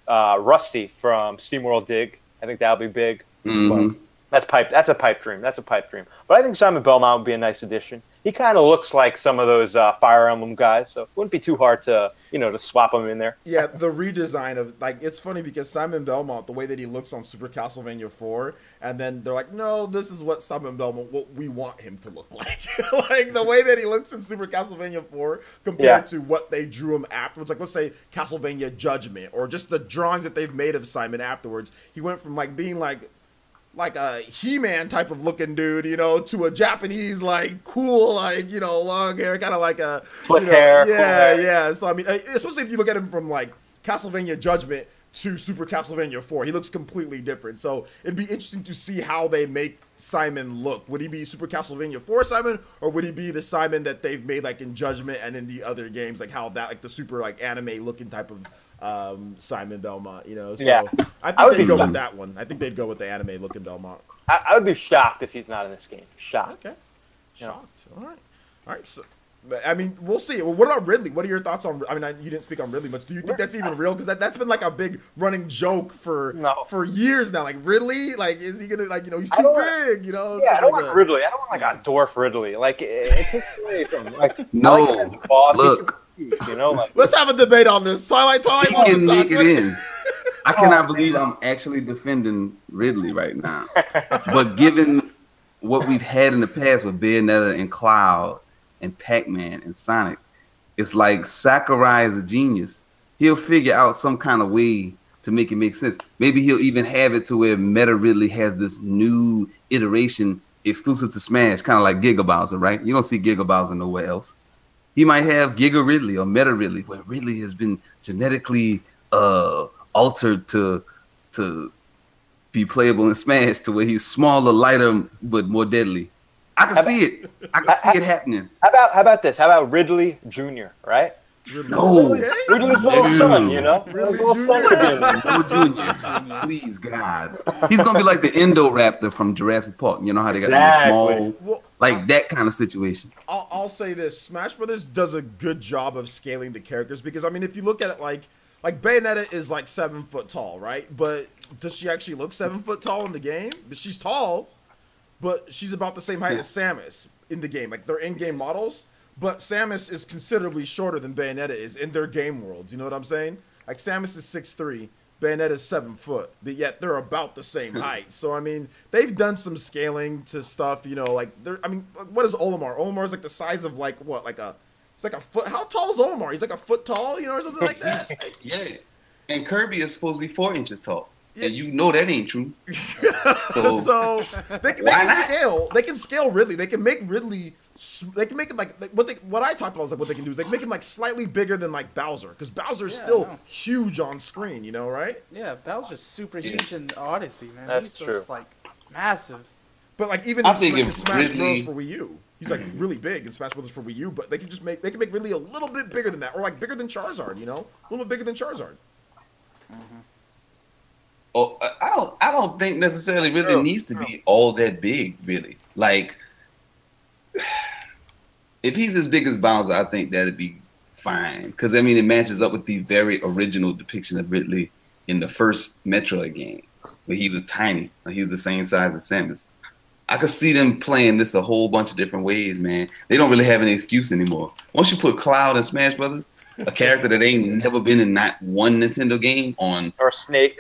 Rusty from SteamWorld Dig. I think that'll be big. Mm-hmm. That's a pipe dream. But I think Simon Belmont would be a nice addition. He kind of looks like some of those Fire Emblem guys, so it wouldn't be too hard to to swap him in there. Yeah, the redesign of like it's funny because Simon Belmont, the way that he looks on Super Castlevania 4, and then they're like, no, this is what Simon Belmont, what we want him to look like. Like the way that he looks in Super Castlevania 4 compared to what they drew him afterwards. Like let's say Castlevania Judgment or just the drawings that they've made of Simon afterwards. He went from like being like like a He-Man type of looking dude, you know, to a Japanese like cool, like, you know, long hair, kind of like a hair. Yeah. So I mean, especially if you look at him from like Castlevania Judgment to Super Castlevania 4, he looks completely different. So it'd be interesting to see how they make Simon look. Would he be Super Castlevania 4 Simon, or would he be the Simon that they've made like in Judgment and in the other games, like how that, like the super like anime looking type of Simon Belmont, you know? So Yeah. I think they'd go with that one. I think they'd go with the anime looking Belmont. I would be shocked if he's not in this game. Shocked. Okay. Shocked. Yeah. All right. So, I mean, we'll see. Well, what about Ridley? What are your thoughts on? I mean, you didn't speak on Ridley much. Do you think that's even real? Because that's been like a big running joke for years now. Like Ridley, like is he gonna, like, you know, he's too big, you know? Yeah, I don't want Ridley. I don't want like a dwarf Ridley. Like it takes away from like no. Like, as a boss, Look, you know, like let's have a debate on this. Twilight he can make it in. I cannot believe I'm actually defending Ridley right now. But given what we've had in the past with Bayonetta and Cloud and Pac-Man and Sonic, it's like Sakurai is a genius. He'll figure out some kind of way to make it make sense. Maybe he'll even have it to where Meta Ridley has this new iteration exclusive to Smash, kind of like Giga Bowser, right? You don't see Giga Bowser nowhere else. He might have Giga Ridley or Meta Ridley, where Ridley has been genetically altered to be playable in Smash, to where he's smaller, lighter, but more deadly. I can see it. I can see it happening. How about this? How about Ridley Jr., right? No. Ridley's little son, you know? Little Jr. Please, God. He's going to be like the Indoraptor from Jurassic Park. You know how they got the small, like that kind of situation. I'll say this. Smash Brothers does a good job of scaling the characters because, I mean, if you look at it like Bayonetta is like 7 foot tall, right? But does she actually look 7 foot tall in the game? But she's tall. But she's about the same height as Samus in the game. Like, they're in-game models, but Samus is considerably shorter than Bayonetta is in their game worlds. You know what I'm saying? Like, Samus is 6'3", Bayonetta is 7 foot, but yet they're about the same height. So, I mean, they've done some scaling to stuff, you know, like, I mean, what is Olimar? Olimar's like the size of, like, what, like it's like a foot. How tall is Olimar? He's like a foot tall, you know, or something like that? Like, yeah. And Kirby is supposed to be 4 inches tall. And you know that ain't true. So they can scale. They can scale Ridley. They can make Ridley. They can make him like what I talked about was like what they can do is they can make him like slightly bigger than like Bowser, because Bowser's still huge on screen. You know, right? Yeah, Bowser's super huge in Odyssey, man. That's He's true. just like massive. But like even in Smash Bros for Wii U, he's like really big in Smash Bros for Wii U. But they can make Ridley a little bit bigger than that, or like bigger than Charizard. You know, a little bit bigger than Charizard. Mm-hmm. Oh, I don't think necessarily really needs to be all that big, really. Like, if he's as big as Bowser, I think that'd be fine. Because, I mean, it matches up with the very original depiction of Ridley in the first Metroid game, where he was tiny. Like, he was the same size as Samus. I could see them playing this a whole bunch of different ways, man. They don't really have any excuse anymore. Once you put Cloud in Smash Brothers, a character that ain't never been in not one Nintendo game on, or Snake,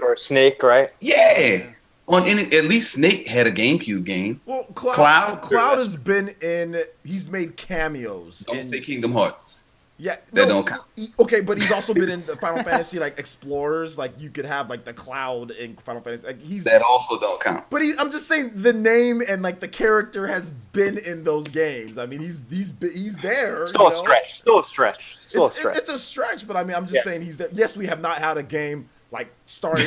right? Yeah, on any, at least Snake had a GameCube game. Well, Cloud has been in. He's made cameos. Don't say Kingdom Hearts. Yeah, that don't count. Okay, but he's also been in the Final Fantasy like Explorers. Like you could have like the Cloud in Final Fantasy. Like, that also don't count. But I'm just saying the name and like the character has been in those games. I mean, he's there. Still a stretch. It's a stretch, but I mean, I'm just saying he's there. Yes, we have not had a game like starting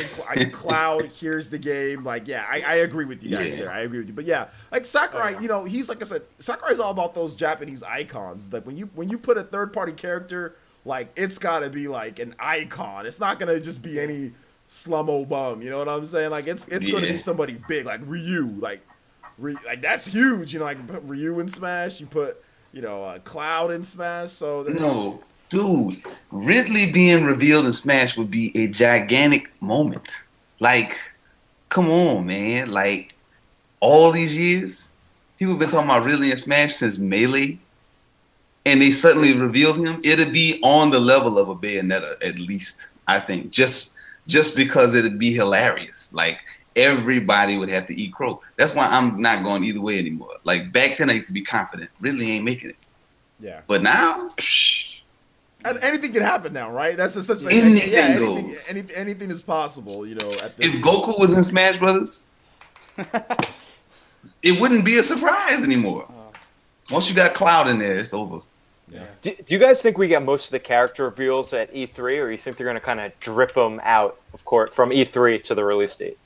Cloud. Here's the game. Like, yeah, I agree with you guys there. I agree with you. But yeah, like Sakurai, you know, he's like I said, Sakurai's all about those Japanese icons. Like when you put a third party character, like it's got to be like an icon. It's not gonna just be any slummo bum. You know what I'm saying? Like it's going to be somebody big, like Ryu. Like that's huge. You know, like you put Ryu in Smash. You put Cloud in Smash. So no. Dude, Ridley being revealed in Smash would be a gigantic moment. Like, come on, man. Like, all these years, people have been talking about Ridley in Smash since Melee, and they suddenly revealed him. It'd be on the level of a Bayonetta, at least, I think, just because it'd be hilarious. Like, everybody would have to eat crow. That's why I'm not going either way anymore. Like, back then I used to be confident. Ridley ain't making it. Yeah. But now, psh. And anything can happen now, right? That's essentially anything anything is possible, you know. If Goku was in Smash Brothers, It wouldn't be a surprise anymore. Once you got Cloud in there, it's over. Yeah. Do you guys think we get most of the character reveals at E3, or you think they're going to kind of drip them out, of course, from E3 to the release date?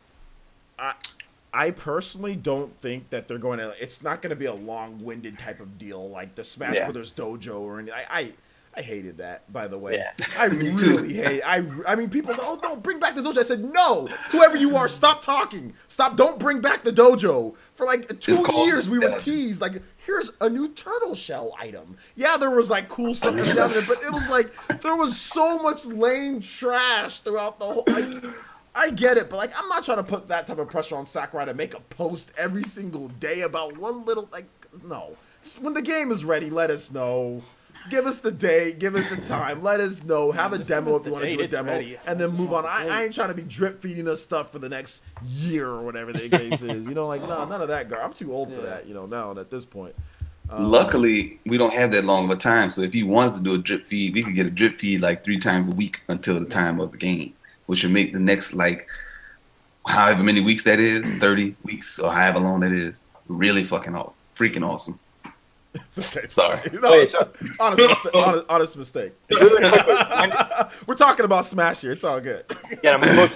I personally don't think that they're going to. It's not going to be a long-winded type of deal like the Smash Brothers Dojo or anything. I hated that, by the way. Yeah. I really hate. I mean, people say, "Oh, no, bring back the dojo." I said, "No, whoever you are, stop talking. Stop. Don't bring back the dojo." For like 2 years, we would tease like, "Here's a new turtle shell item." Yeah, there was like cool stuff down there, but it was like there was so much lame trash throughout the whole. Like, I get it, but like I'm not trying to put that type of pressure on Sakurai to make a post every single day about one little like. No, when the game is ready, let us know. Give us the date, give us the time, let us know, have a demo if you want to do a demo, and then move on. I ain't trying to be drip feeding us stuff for the next year or whatever the case is. You know, like, no, none of that, girl. I'm too old for that, you know, now at this point. Luckily, we don't have that long of a time, so if you wanted to do a drip feed, we could get a drip feed like 3 times a week until the time of the game, which would make the next, like, however many weeks that is, 30 weeks or however long that is, really fucking awesome. Freaking awesome. It's okay. Sorry. No, honest mistake. We're talking about Smash here. It's all good. Yeah,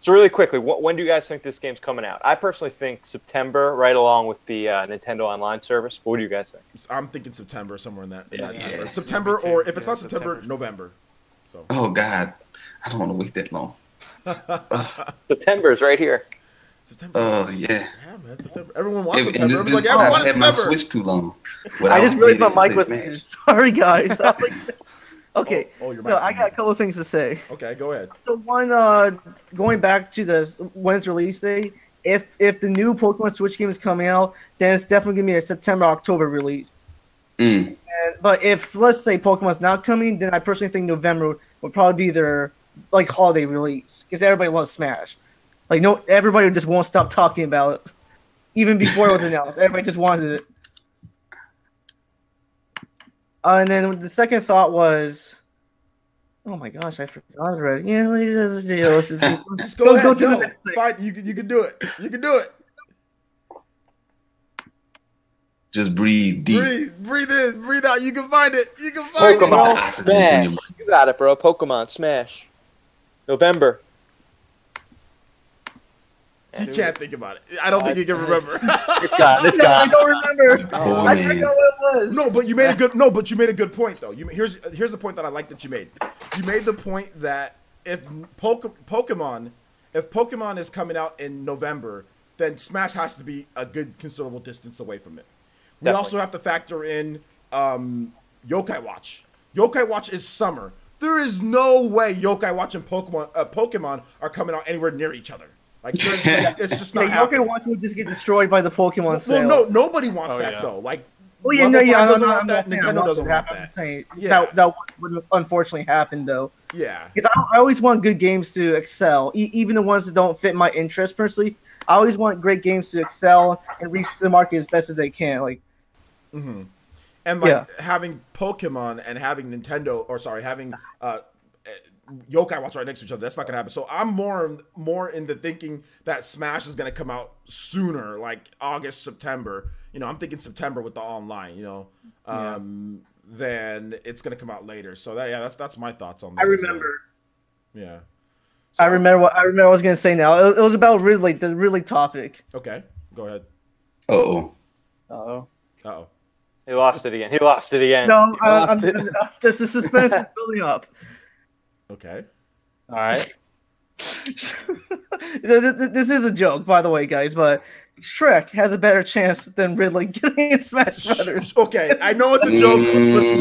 so really quickly, when do you guys think this game's coming out? I personally think September, right along with the Nintendo Online service. What do you guys think? I'm thinking September, somewhere in that time. September, or if it's not September, November. So. Oh, God. I don't want to wait that long. September is right here. September. Oh, yeah. Yeah, man, September. Everyone wants September. Everyone's like, everyone wants September. September. My Switch too long. I just realized my mic was muted. Sorry, guys. Okay. Your I got a couple of things to say. Okay, go ahead. So one, going back to this when it's release date, if the new Pokemon Switch game is coming out, then it's definitely gonna be a September-October release. But if let's say Pokemon's not coming, then I personally think November would probably be their like holiday release because everybody loves Smash. Like everybody just won't stop talking about it, even before it was announced. Everybody just wanted it. And then the second thought was, oh my gosh, I forgot already. Yeah, let's just go ahead. To the next thing. Fine, you can do it. You can do it. Just breathe deep. Breathe in, breathe out. You can find it. You can find Pokemon Smash. You got it, bro. Pokemon Smash. November. He can't think about it. I don't think he can remember. It's gone. I don't remember. Oh, I forgot what it was. No, but you made a good. No, but you made a good point though. Here's the point that I like that you made. You made the point that if Pokemon is coming out in November, then Smash has to be a good considerable distance away from it. We also have to factor in Yokai Watch. Yokai Watch is summer. There is no way Yokai Watch and Pokemon are coming out anywhere near each other. Like it's just not happening. Yokai Watch would just get destroyed by the Pokemon sale. Well, no, nobody wants that though. Like, Nintendo doesn't want that. I'm saying that would unfortunately happen though. Yeah, because I always want good games to excel, even the ones that don't fit my interest personally. I always want great games to excel and reach the market as best as they can. Like, and like having Pokemon and having having Yokai Watch right next to each other. That's not gonna happen. So I'm more in the thinking that Smash is gonna come out sooner, like August, September. You know, I'm thinking September with the online. You know, then it's gonna come out later. So that's my thoughts on that. I remember. Yeah. So, I remember what I was gonna say now. It was about Ridley, the Ridley topic. Okay, go ahead. Uh-oh. He lost it again. No, the suspense is building up. Okay. All right. This is a joke, by the way, guys, but Shrek has a better chance than Ridley getting in Smash Brothers. Okay, I know it's a joke,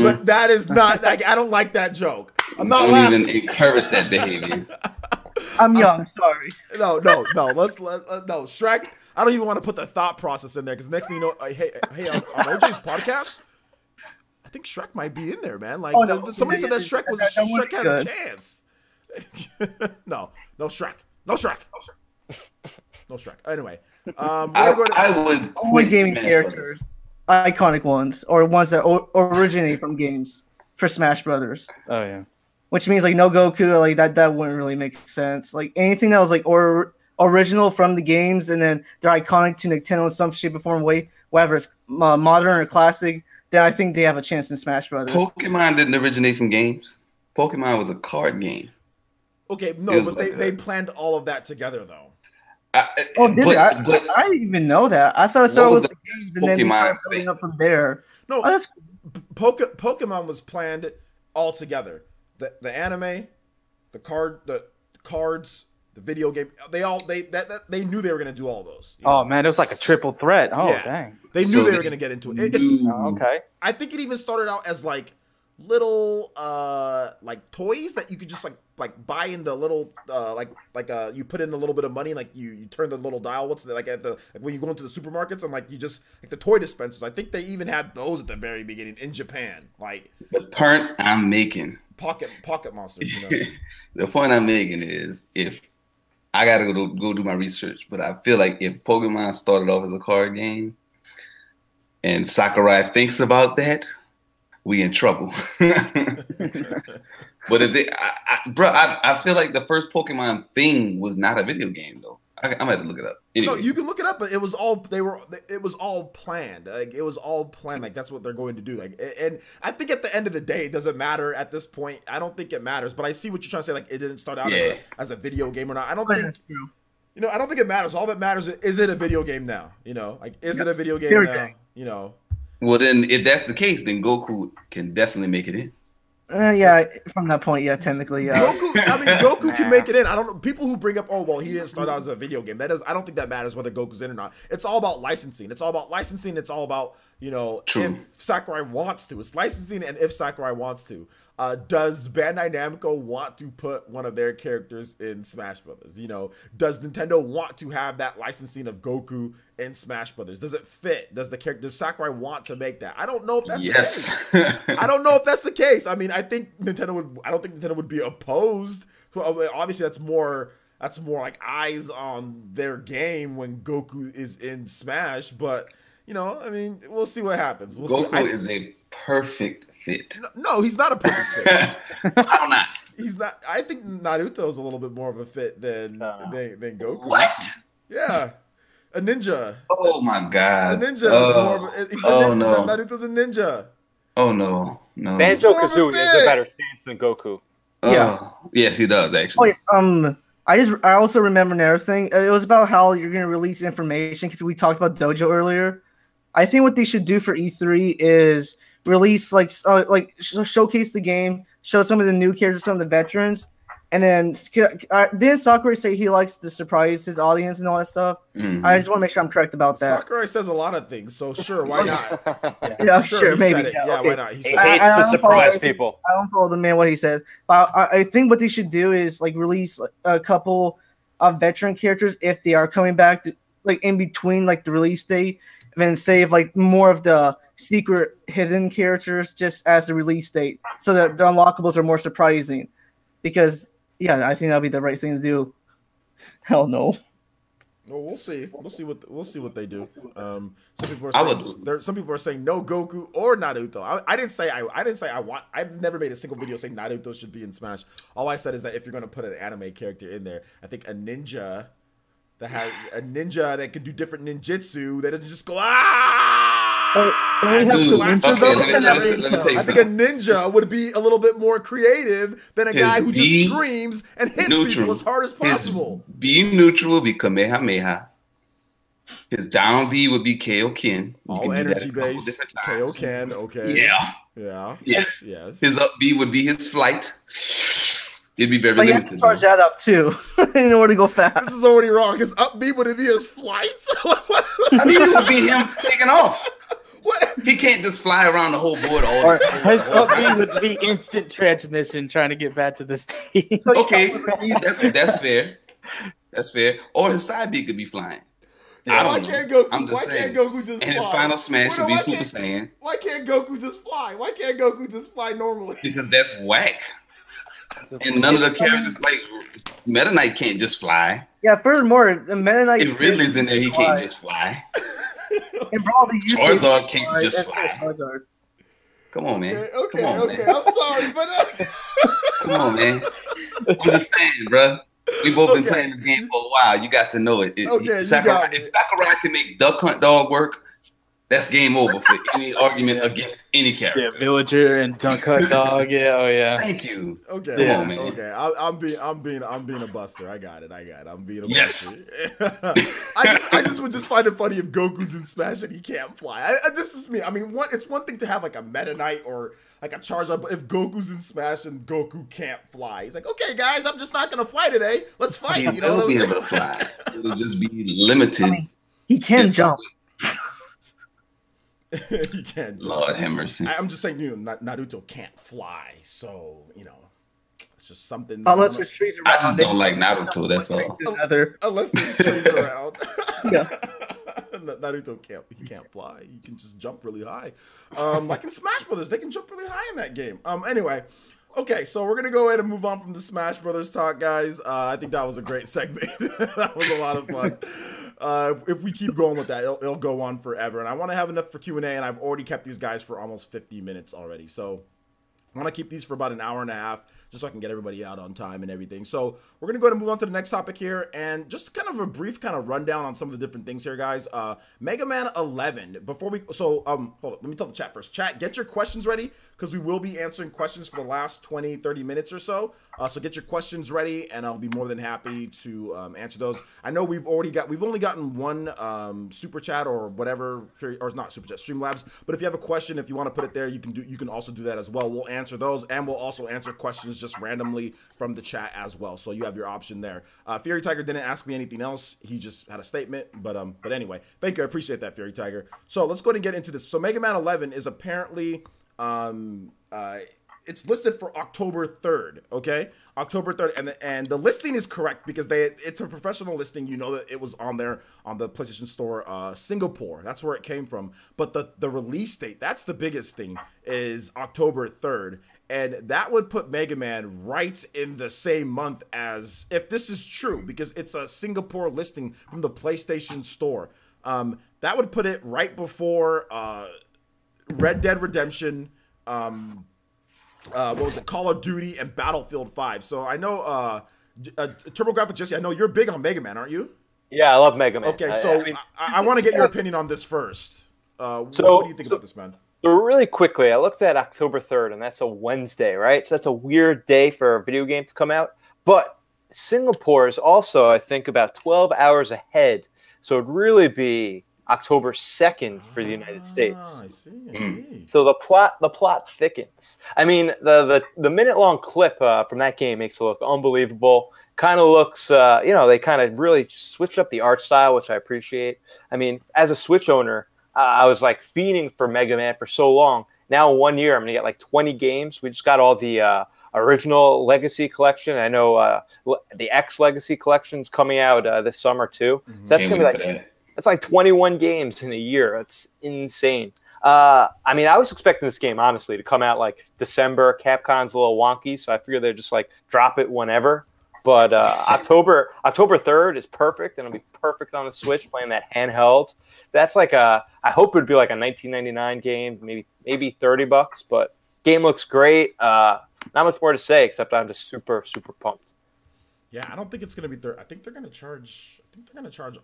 but that is not. Like, I don't like that joke. I'm not laughing. Don't even encourage that behavior. I'm young. Sorry. No. Let's no Shrek. I don't even want to put the thought process in there because next thing you know, hey, on OJ's podcast, I think Shrek might be in there, man. Like somebody said that Shrek had a chance. No Shrek. Anyway, I would quit gaming characters, iconic ones, or ones that originate from games for Smash Brothers. Oh yeah. Which means like no Goku, like that wouldn't really make sense. Like anything that was like original from the games, and then they're iconic to Nintendo in some shape or form way, whether it's modern or classic, then I think they have a chance in Smash Brothers. Pokemon didn't originate from games. Pokemon was a card game. Okay, no, but they planned all of that together though. Did they? I didn't even know that. I thought it started with the games and then they started building up from there. No, Pokemon was planned all together. The anime, the cards, the video game. They knew they were gonna do all those. Oh man, it was like a triple threat. Oh yeah. Dang, they knew they were gonna get into it. Okay, I think it even started out as like little like toys that you could just like buy in the little you put in a little bit of money, like you turn the little dial. What's like when you go into the supermarkets and like you just like the toy dispensers. I think they even had those at the very beginning in Japan. Like the point I'm making, pocket monsters. The point I'm making is if I gotta go do my research, but I feel like if Pokemon started off as a card game and Sakurai thinks about that, we in trouble. But if they, I feel like the first Pokemon thing was not a video game though. I'm gonna have to look it up. Anyway. No, you can look it up, but it was all planned. Like it was all planned. Like that's what they're going to do. Like, and I think at the end of the day, it doesn't matter at this point. I don't think it matters. But I see what you're trying to say. Like it didn't start out as a video game or not. I don't think. That's true. I don't think it matters. All that matters is it a video game now? Like is it a video game now? Well, then if that's the case, then Goku can definitely make it in. Yeah, from that point, yeah, technically, yeah. Goku can make it in. I don't know. People who bring up, oh, well, he didn't start out as a video game. I don't think that matters whether Goku's in or not. It's all about licensing. It's all about, True. if Sakurai wants to. It's licensing and if Sakurai wants to. Does Bandai Namco want to put one of their characters in Smash Brothers? Does Nintendo want to have that licensing of Goku in Smash Brothers? Does it fit? Does Sakurai want to make that? I don't know if that's the case. I don't know if that's the case. I mean, I don't think Nintendo would be opposed. Obviously, that's more like eyes on their game when Goku is in Smash, but I mean, we'll see what happens. Goku is a perfect fit. No, he's not a perfect fit. How not? He's not. I think Naruto is a little bit more of a fit than Goku. What? Yeah, a ninja. Oh my god. A ninja is more of a. He's a ninja. No. Naruto's a ninja. Oh no. Banjo-Kazooie is a better chance than Goku. Yeah. Yes, he does actually. I also remember another thing. It was about how you're going to release information because we talked about Dojo earlier. I think what they should do for E3 is release showcase the game, show some of the new characters, some of the veterans, and then didn't Sakurai say he likes to surprise his audience and all that stuff? Mm-hmm. I just want to make sure I'm correct about that. Sakurai says a lot of things, so sure, why not? Yeah, sure, maybe. Yeah, okay. Why not? He hates to surprise people. I don't follow the man what he said, but I think what they should do is release a couple of veteran characters if they are coming back, in between the release date, and then save more of the secret hidden characters just as the release date, so that the unlockables are more surprising. Because I think that'll be the right thing to do. Hell no. Well, we'll see. We'll see what they do. Some people are saying no Goku or Naruto. I didn't say I want. I've never made a single video saying Naruto should be in Smash. All I said is that if you're going to put an anime character in there, I think a ninja that can do different ninjutsu that doesn't just go I think a ninja would be a little bit more creative than a guy who just screams and hits people as hard as possible. Being neutral would be Kamehameha. His down B would be Kaioken. All energy based. Kaioken, okay. Yeah. Yes. His up B would be his flight. It'd be very limited. You charge that up too in order to go fast. This is already wrong. His up B would be his flight. It would be him taking off. What? He can't just fly around the whole board all day. His up B would be instant transmission trying to get back to the stage. Okay, that's fair. That's fair. Or his side B could be flying. Why can't Goku just fly? And his final smash would be Super Saiyan. Why can't Goku just fly? Why can't Goku just fly normally? Because that's whack. And none of the characters, Meta Knight can't just fly. Yeah, furthermore, the Meta Knight... If Ridley's in there, he can't just fly. Charizard can't just fly. Come on, man. Okay. Man. I'm sorry, but... Come on, man. I'm just saying, bro. We both been playing this game for a while. You got to know it. If Sakurai can make Duck Hunt Dog work, that's game over for any argument against any character. Yeah, Villager and Duck Hunt Dog. Yeah, oh yeah. Thank you. Okay, Come on, man. Okay. I'm being a buster. I got it. I'm being a Yes. buster. I just would just find it funny if Goku's in Smash and he can't fly. This is me. I mean, it's one thing to have like a Meta Knight or like a Charizard, but if Goku's in Smash and Goku can't fly, he's like, okay, guys, I'm just not gonna fly today. Let's fight. He will be able to fly. It'll just be limited. I mean, he can jump. He can't. Lord have mercy. I'm just saying, Naruto can't fly, so it's just something. Unless there's trees around. I just don't like Naruto. That's all. Unless there's trees around. Yeah. Naruto can't fly. He can just jump really high. Like in Smash Brothers, they can jump really high in that game. Anyway. Okay, so we're gonna go ahead and move on from the Smash Brothers talk, guys. I think that was a great segment. That was a lot of fun. If we keep going with that, it'll go on forever. And I want to have enough for Q&A, and I've already kept these guys for almost 50 minutes already. So I want to keep these for about an hour and a half, just so I can get everybody out on time and everything. So we're going to go ahead and move on to the next topic here. And just kind of a brief kind of rundown on some of the different things here, guys. Mega Man 11. Hold on. Let me tell the chat first. Chat, get your questions ready, because we will be answering questions for the last 20, 30 minutes or so. So get your questions ready, and I'll be more than happy to answer those. I know we've only gotten one super chat or whatever, or not super chat, Streamlabs. But if you have a question, if you want to put it there, you can also do that as well. We'll answer those, and we'll also answer questions just randomly from the chat as well. So you have your option there. Fury Tiger didn't ask me anything else. He just had a statement. But anyway, thank you. I appreciate that, Fury Tiger. So let's go ahead and get into this. So Mega Man 11 is apparently it's listed for October 3rd, okay? October 3rd, and the listing is correct because it's a professional listing. You know that it was on there on the PlayStation Store, Singapore. That's where it came from. But the release date, that's the biggest thing, is October 3rd. And that would put Mega Man right in the same month as, if this is true, because it's a Singapore listing from the PlayStation Store. That would put it right before Red Dead Redemption, what was it, Call of Duty, and Battlefield 5. So I know, TurboGrafx Jesse, I know you're big on Mega Man, aren't you? Yeah, I love Mega Man. Okay, so I want to get your opinion on this first. What do you think about this, man? So really quickly, I looked at October 3rd, and that's a Wednesday, right? So that's a weird day for a video game to come out. But Singapore is also, I think, about 12 hours ahead. So it'd really be October 2nd for the United States. I see. So the plot thickens. I mean, the minute-long clip from that game makes it look unbelievable. Kind of looks, they kind of really switched up the art style, which I appreciate. I mean, as a Switch owner, I was like fiending for Mega Man for so long. Now in 1 year, I'm gonna get like 20 games. We just got all the original Legacy Collection. I know the X Legacy Collection's coming out this summer too. So that's gonna be like that's like 21 games in a year. That's insane. I mean, I was expecting this game honestly to come out like December. Capcom's a little wonky, so I figured they'd just like drop it whenever. But October 3rd is perfect, and it'll be perfect on the Switch playing that handheld. That's like I hope it would be like a $19.99 game, maybe $30. But game looks great. Not much more to say except I'm just super pumped. Yeah, I don't think it's gonna be I think they're gonna charge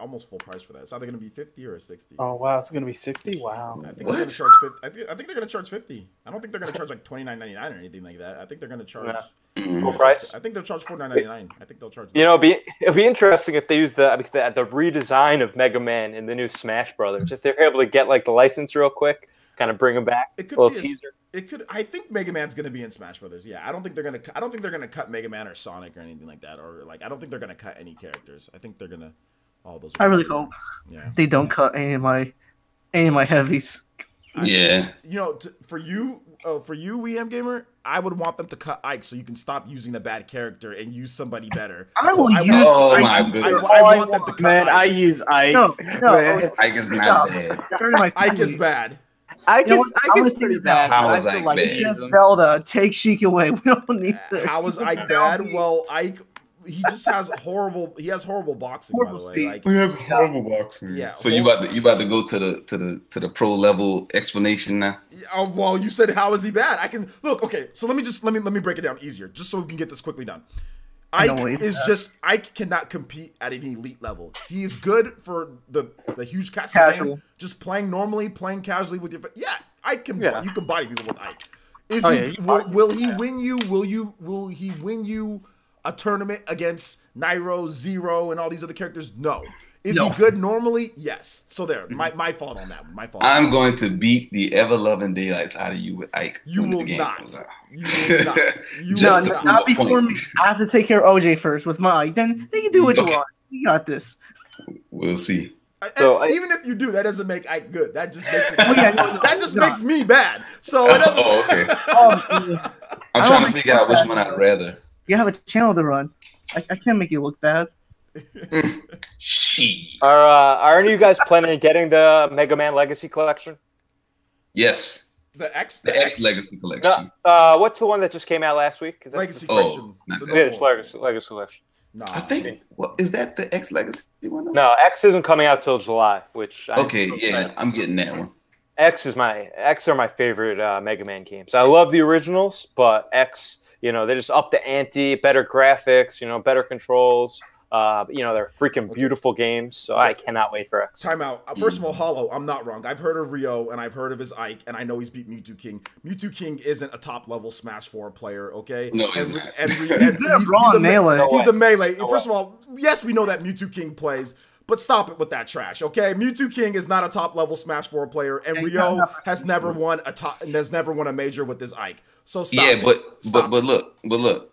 almost full price for that. It's either gonna be 50 or 60. Oh wow, it's gonna be 60. Wow. I think they're gonna charge 50. I think they're gonna charge 50. I don't think they're gonna charge like $29.99 or anything like that. I think they're gonna charge full price. I think they'll charge $49.99. I think they'll charge. You know, it'll be interesting if they use the redesign of Mega Man in the new Smash Brothers. If they're able to get like the license real quick, kind of bring them back. It could a little be teaser. It could. I think Mega Man's gonna be in Smash Brothers. Yeah, I don't think they're gonna cut Mega Man or Sonic or anything like that. Or like, I don't think they're gonna cut any characters. I think they're gonna all those. I really hope they don't cut any of my heavies. For you, WM Gamer, I would want them to cut Ike so you can stop using a bad character and use somebody better. I will use. I want them to cut Man, Ike. I use Ike. No, Ike is not bad. Ike is bad. Ike is pretty bad. How is I still Ike like bad? to use him. Zelda, take Sheik away. We don't need this. How is Ike bad? Well, Ike, he just has horrible. He has horrible boxing. Horrible by the way, speed. like, He has horrible boxing. Yeah. So you about to go to the pro level explanation now? Oh, well, you said how is he bad? I can look. Okay, so let me break it down easier, just so we can get this quickly done. Ike cannot compete at an elite level. He is good for the huge Casual. game, just playing normally, playing casually with your Ike can you can body people with Ike. Will he win you? Will he win you a tournament against Nairo, Zero, and all these other characters? No. Is he good normally? Yes. So there, my fault on that one. My fault. I'm going to beat the ever-loving daylights out of you with Ike. You will not. You will not. You Just will not before me. I have to take care of OJ first with my Ike. Then you do what you want. You got this. We'll see. So even if you do, that doesn't make Ike good. That just makes it. That just makes me bad. So it doesn't. Okay. I'm trying to figure out which one I'd rather. You have a channel to run. I can't make you look bad. Are any of you guys planning on getting the Mega Man Legacy Collection? Yes. The X Legacy Collection. No, what's the one that just came out last week? Is that Legacy Collection. It's Legacy Collection. No, I think. Well, is that the X Legacy one? No, X isn't coming out till July. I'm getting that one. X are my favorite Mega Man games. I love the originals, but X, they just up the ante, better graphics, better controls. They're freaking beautiful games, so I cannot wait for X. Time out. First of all, Hollow, I'm not wrong. I've heard of Ryo, and I've heard of his Ike, and I know he's beat Mewtwo King. Mewtwo King isn't a top-level Smash 4 player, okay? No, he's not. He's a melee. He's a melee. First of all, yes, we know that Mewtwo King plays, but stop it with that trash, okay? Mewtwo King is not a top-level Smash 4 player, and Ryo has never won a major with his Ike. So stop. Yeah, but look.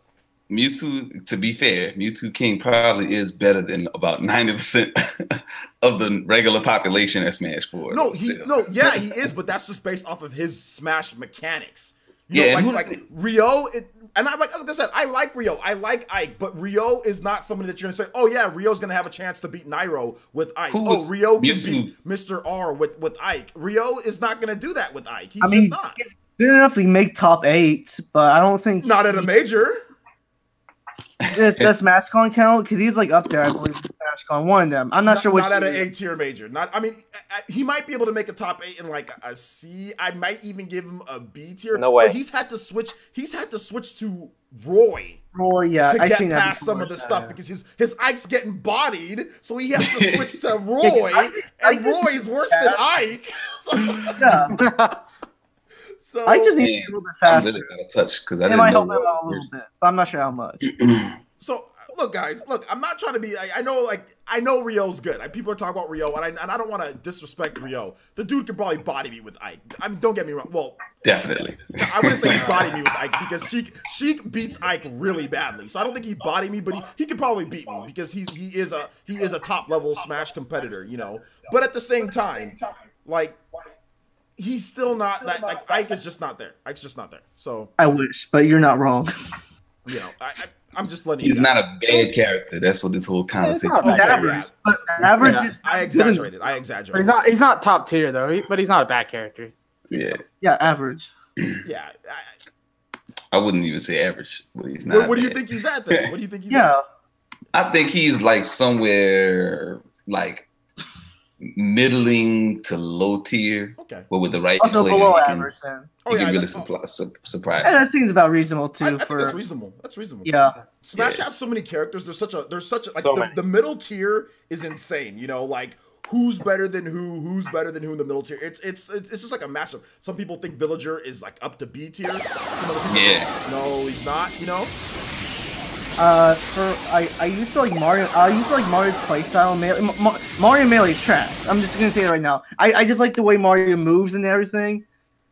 Mewtwo, to be fair, Mewtwo King probably is better than about 90% of the regular population at Smash 4. He is, but that's just based off of his Smash mechanics. Ryo, and I'm like I said, I like Ryo, I like Ike, but Ryo is not somebody that you're gonna say, oh yeah, Ryo's gonna have a chance to beat Nairo with Ike. Ryo can beat Mr. R with Ike. Ryo is not gonna do that with Ike. He's just not. He's good enough to make top 8, but I don't think not at a major. Does SmashCon count? Because he's like up there, I believe. SmashCon, one of them. I'm not sure which. Not at an A-tier major. He might be able to make a top 8 in like a C. I might even give him a B tier. No way. But he's had to switch to Roy. Yeah, to get past some of the stuff because his Ike's getting bodied, so he has to switch to Roy, and Roy's worse than Ike. So I just need to be a little bit faster. I'm literally out of touch because I didn't know. Help out a little bit, but I'm not sure how much. So look, guys, I'm not trying to be. I know Ryo's good. People are talking about Ryo, and I don't want to disrespect Ryo. The dude could probably body me with Ike. I mean, don't get me wrong. Well, definitely. I wouldn't say he'd body me with Ike because Sheik beats Ike really badly. So I don't think he'd body me, but he could probably beat me because he is a top level Smash competitor, But at the same time, he's still not like Ike is just not there. Ike's just not there. So I wish, but you're not wrong. I'm just letting. He's not a bad character. That's what this whole conversation. Average, but average is. I exaggerated. But he's not top tier though. But he's not a bad character. Yeah. Yeah, average. Yeah. I wouldn't even say average, but he's not. What do you think he's at then? What do you think he's at? Yeah. I think he's like somewhere like middling to low tier. Okay. But with the right Also below average then. You can really surprise. Yeah, that seems about reasonable too. I think that's reasonable. That's reasonable. Yeah. Smash has so many characters. There's such a the middle tier is insane. Who's better than who? Who's better than who in the middle tier? It's just like a mashup. Some people think Villager is like up to B tier. Some other people no, he's not. I used to like Mario. I used to like Mario's playstyle. Mario Melee is trash. I'm just gonna say it right now. I just like the way Mario moves and everything.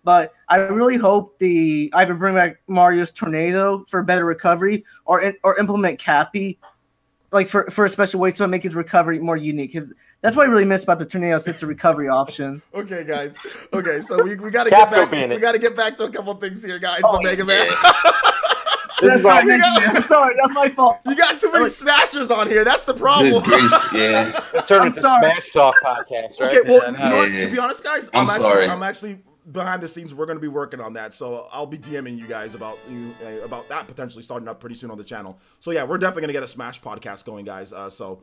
But I really hope either bring back Mario's Tornado for better recovery, or implement Cappy, for a special way, so make his recovery more unique. Because that's what I really miss about the Tornado, is the recovery option. Okay, guys. Okay, so we gotta get back. We gotta get back to a couple things here, guys. The Mega Man. That's sorry, that's my fault. You got too many smashers on here. That's the problem. Yeah. Let's turn into Smash Talk podcast, right? Okay, well, you know what? To be honest, guys, I'm actually behind the scenes. We're going to be working on that, so I'll be DMing you guys about that potentially starting up pretty soon on the channel. So yeah, we're definitely going to get a Smash podcast going, guys. So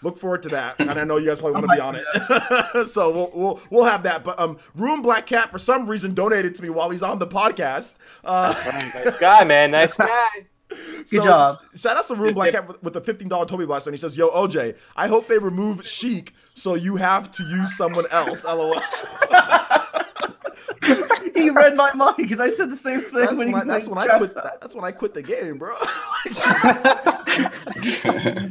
look forward to that, and I know you guys probably want to be on it. So we'll have that. But Room Black Cat for some reason donated to me while he's on the podcast. Nice guy, man. Nice guy. Good job. Shout out to Room Black Cat with the $15 Toby Blaster, and he says, "Yo, OJ, I hope they remove Sheik so you have to use someone else." LOL. He read my mind because I said the same thing That's when I quit the game, bro.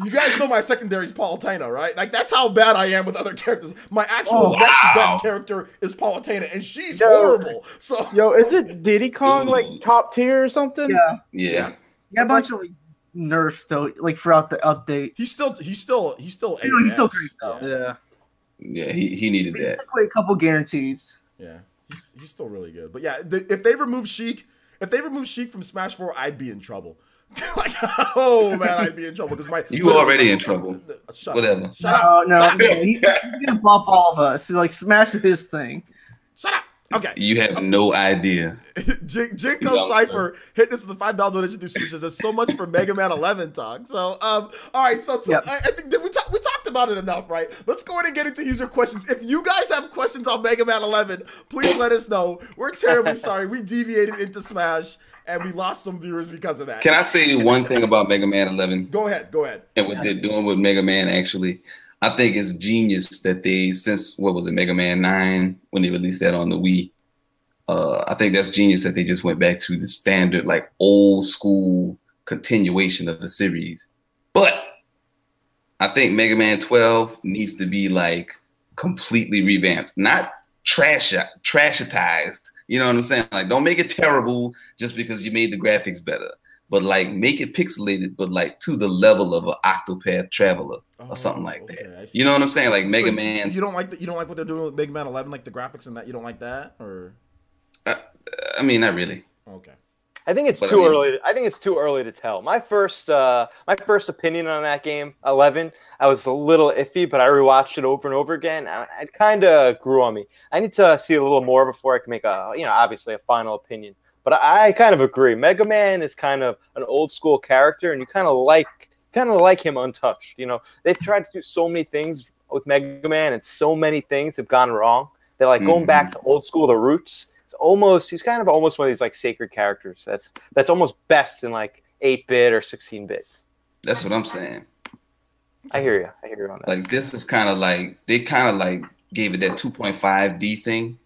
You guys know my secondary is Palutena, right? Like that's how bad I am with other characters. My actual next best character is Palutena, and she's horrible. So is it Diddy Kong like top tier or something? Yeah, a bunch of like nerfs though, like throughout the update. He's still he's still great though. Yeah, he needed that. A couple guarantees. Yeah, he's still really good. But yeah, if they remove Sheik from Smash 4, I'd be in trouble. Like, oh man, I'd be in trouble because you already in trouble. Whatever. Shut up. No, he's gonna bump all of us. Like Smash is his thing. Shut up. Okay. You have no idea. Jinko Cypher hit us with the $5 donation through Switch. Says so much for Mega Man 11 talk. So, all right. So I think that we talked about it enough, right? Let's go ahead and get into user questions. If you guys have questions on Mega Man 11, please let us know. We're terribly sorry. We deviated into Smash and we lost some viewers because of that. Can I say one thing about Mega Man 11? Go ahead. And what they're doing with Mega Man, actually. I think it's genius that they, since what was it, Mega Man 9, when they released that on the Wii, I think that's genius that they just went back to the standard, like old school continuation of the series. But I think Mega Man 12 needs to be like completely revamped, not trashatized. You know what I'm saying? Like, don't make it terrible just because you made the graphics better. But like make it pixelated, but like to the level of an Octopath Traveler or something like that. You know what I'm saying? Like Mega Man. You don't like what they're doing with Mega Man 11, like the graphics and that. You don't like that, or? I mean, not really. Okay. I think it's too early. I think it's too early to tell. My first opinion on that game, 11, I was a little iffy, but I rewatched it over and over again. It kind of grew on me. I need to see a little more before I can make obviously a final opinion. But I kind of agree. Mega Man is kind of an old school character, and you kind of like him untouched. You know, they've tried to do so many things with Mega Man, and so many things have gone wrong. They're like going back to old school, the roots. He's kind of almost one of these like sacred characters. That's almost best in like 8-bit or 16 bits. That's what I'm saying. I hear you on that. Like this is kind of like they kind of like gave it that 2.5D thing.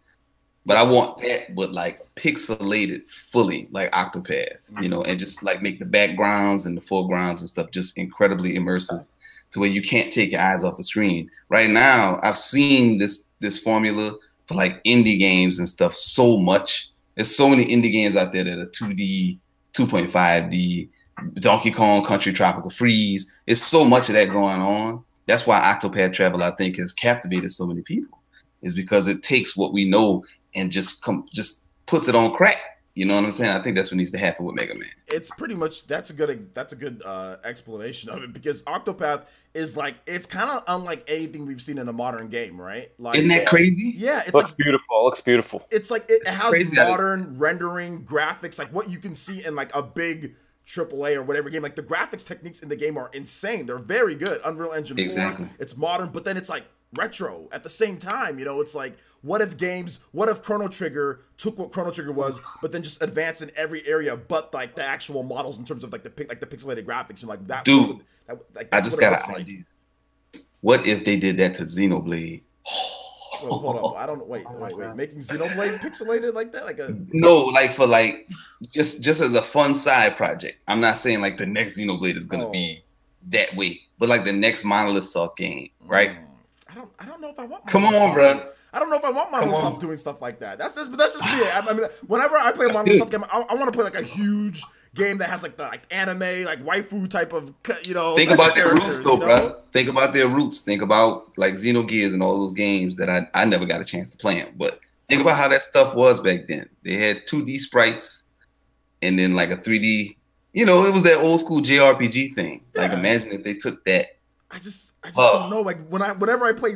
But I want that, but like pixelated fully, like Octopath, you know, and just like make the backgrounds and the foregrounds and stuff just incredibly immersive to where you can't take your eyes off the screen. Right now, I've seen this formula for like indie games and stuff so much. There's so many indie games out there that are 2D, 2.5D, Donkey Kong Country Tropical Freeze. It's so much of that going on. That's why Octopath Traveler, I think, has captivated so many people, is because it takes what we know and just puts it on crack. You know what I'm saying? I think that's what needs to happen with Mega Man. It's pretty much that's a good explanation of it, because Octopath is like, it's kind of unlike anything we've seen in a modern game, right? Like, isn't that crazy? Yeah, it looks beautiful. It's like it has modern rendering graphics, like what you can see in like a big AAA or whatever game. Like the graphics techniques in the game are insane. They're very good. Unreal Engine 4. Exactly. It's modern, but then it's like retro at the same time. You know, it's like, what if Chrono Trigger took what Chrono Trigger was, but then just advanced in every area, but like the actual models in terms of like the pixelated graphics and like that. Dude, I just got an idea. What if they did that to Xenoblade? Well, hold on. I don't know. Wait. Making Xenoblade pixelated like that? Like for just as a fun side project. I'm not saying like the next Xenoblade is gonna be that way, but like the next Monolith Soft game, right? I don't know if I want. Come on, bro. I don't know if I want Monolith Soft doing stuff like that. That's just me. I mean, whenever I play a Monolith Soft game, I want to play like a huge game that has like the anime, like waifu type of, you know. Think about their roots though, bro. Think about their roots. Think about like Xenogears and all those games that I never got a chance to play them. But think about how that stuff was back then. They had 2D sprites and then like a 3D. You know, it was that old school JRPG thing. Yeah. Like imagine if they took that. I just don't know. Like whenever I play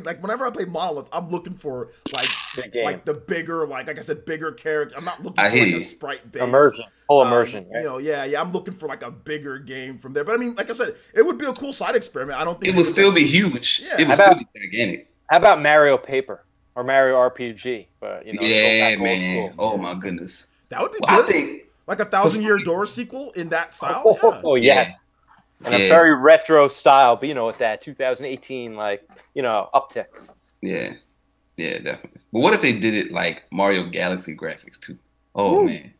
Monolith, I'm looking for like the bigger, like I said, bigger character. I'm not looking for like a sprite based immersion, whole immersion. Right? You know, yeah. I'm looking for like a bigger game from there. But I mean, like I said, it would be a cool side experiment. I don't think it would still be huge. Yeah. It would still be gigantic. How about Mario Paper or Mario RPG? But you know, yeah, man. Oh my goodness, that would be good. Like a 1,000-Year Door sequel in that style? Yeah. Oh yes. And a very retro style, but with that 2018 uptick. Yeah. Yeah, definitely. But what if they did it like Mario Galaxy graphics too? Oh man.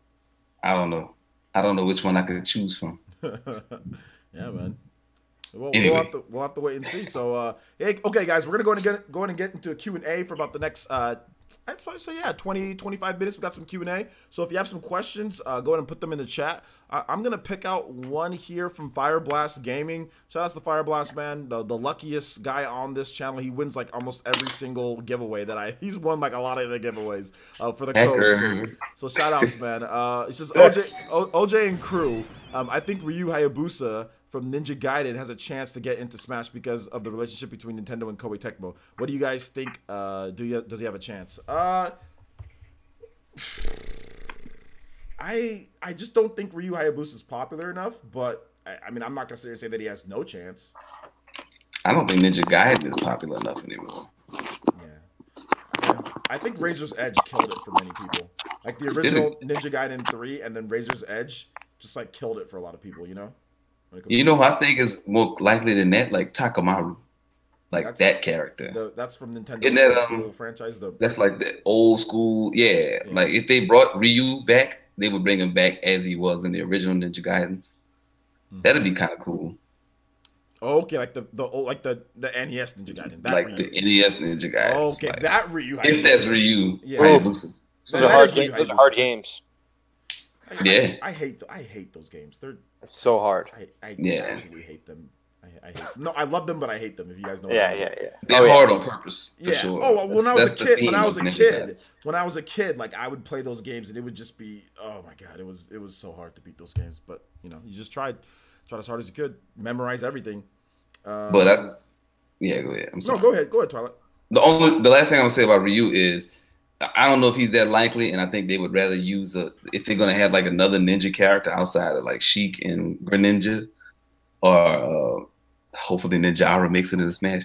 I don't know. I don't know which one I could choose from. Yeah, man. Well, Anyway. we'll have to wait and see. So, okay, guys, we're gonna go and get into a Q&A for about the next I'd probably say 20, 25 minutes. We got some Q&A. So if you have some questions, go ahead and put them in the chat. I'm gonna pick out one here from Fireblast Gaming. Shout out to Fireblast, man, the luckiest guy on this channel. He wins like almost every single giveaway he's won like a lot of the giveaways for the code. So shout outs, man. It's just OJ and crew. I think Ryu Hayabusa from Ninja Gaiden has a chance to get into Smash because of the relationship between Nintendo and Koei Tecmo. What do you guys think? Does he have a chance? I just don't think Ryu Hayabusa is popular enough, but I mean, I'm not gonna sit here and say that he has no chance. I don't think Ninja Gaiden is popular enough anymore. Yeah. I think Razor's Edge killed it for many people. Like the original Ninja Gaiden 3 and then Razor's Edge just like killed it for a lot of people, you know? You know who I think is more likely than that? Like Takamaru. Like that character. That's from Nintendo. Isn't that franchise. That's like the old school. Yeah. Like if they brought Ryu back, they would bring him back as he was in the original Ninja Gaidens. That'd be kind of cool. Oh, okay, like the NES Ninja Gaiden. Like Ryu. the NES Ninja Gaiden. Oh, okay, like, that Ryu. If that's Ryu. Yeah. Those are hard games. I hate those games. They're so hard. I absolutely hate them. I hate them. No, I love them, but I hate them. If you guys know. Yeah. They're hard on purpose. For sure. Oh, when I was a kid, like I would play those games, and it would just be, oh my god, it was so hard to beat those games. But you just tried as hard as you could, memorize everything. Go ahead. I'm sorry. No, go ahead, Twilight. The last thing I'm gonna say about Ryu is, I don't know if he's that likely, and I think they would rather use if they're gonna have like another ninja character outside of like Sheik and Greninja, or hopefully Ninjara makes it into Smash.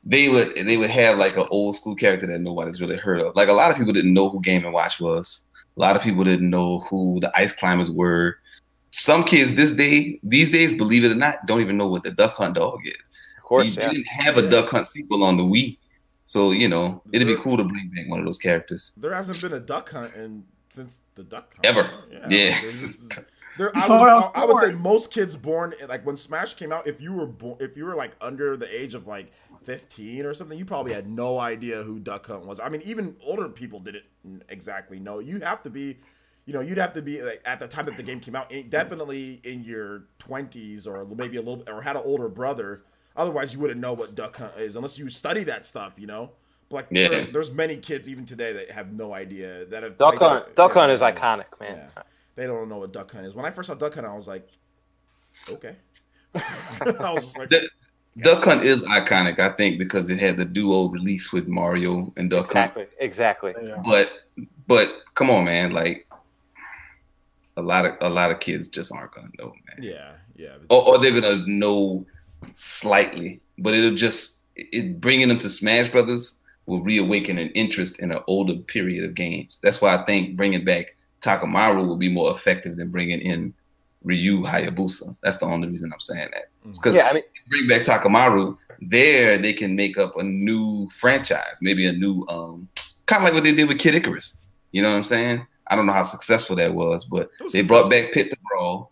They would have like an old school character that nobody's really heard of. Like a lot of people didn't know who Game & Watch was. A lot of people didn't know who the Ice Climbers were. Some kids these days, believe it or not, don't even know what the Duck Hunt dog is. Of course, you didn't have a Duck Hunt sequel on the Wii. So, it'd be cool to bring back one of those characters. There hasn't been a Duck Hunt since the Duck Hunt. Ever. Yeah. I would say most kids born, like when Smash came out, if you were like under the age of like 15 or something, you probably had no idea who Duck Hunt was. I mean, even older people didn't exactly know. You'd have to be like, at the time that the game came out, definitely in your 20s or maybe or had an older brother. Otherwise, you wouldn't know what Duck Hunt is unless you study that stuff, But like, there's many kids even today that have no idea that have Duck Hunt is iconic, man. Yeah. They don't know what Duck Hunt is. When I first saw Duck Hunt, I was like, okay. I was just like, Duck Hunt is iconic, I think, because it had the duo release with Mario and Duck Hunt. Exactly. Yeah. But come on, man, like a lot of kids just aren't gonna know, man. Yeah. Or they're gonna know slightly, but bringing them to Smash Brothers will reawaken an interest in an older period of games. That's why I think bringing back Takamaru will be more effective than bringing in Ryu Hayabusa. That's the only reason I'm saying that. Because bring back Takamaru, they can make up a new franchise, maybe a new kind of like what they did with Kid Icarus. You know what I'm saying? I don't know how successful that was, but they brought back Pit the Brawl,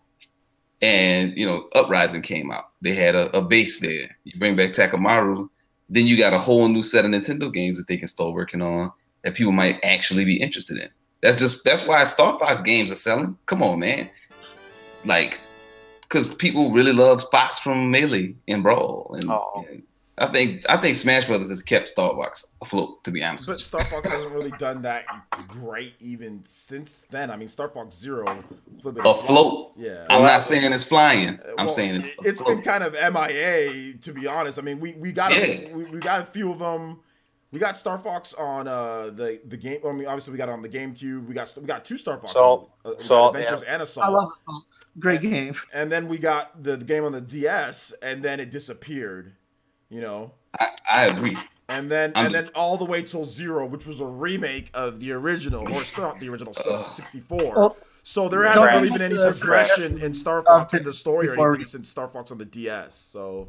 and Uprising came out. They had a base there. You bring back Takamaru, then you got a whole new set of Nintendo games that they can start working on that people might actually be interested in. That's why Star Fox games are selling. Come on, man. Like, because people really love Fox from Melee and Brawl, and I think Smash Brothers has kept Star Fox afloat, to be honest. But Star Fox hasn't really done that great even since then. I mean, Star Fox Zero afloat. Yeah, I'm not saying it's flying. I'm saying it's been kind of MIA, to be honest. I mean, we got a few of them. We got Star Fox on the game. I mean, obviously we got it on the GameCube. We got two Star Foxes, Assault, Adventures and Assault. I love Assault. Great game. And then we got the game on the DS, and then it disappeared. I agree. And then all the way till Zero, which was a remake of the original, or not the original, 64. So there hasn't Right. really been any progression in Star Fox in the story or before- anything since Star Fox on the DS. So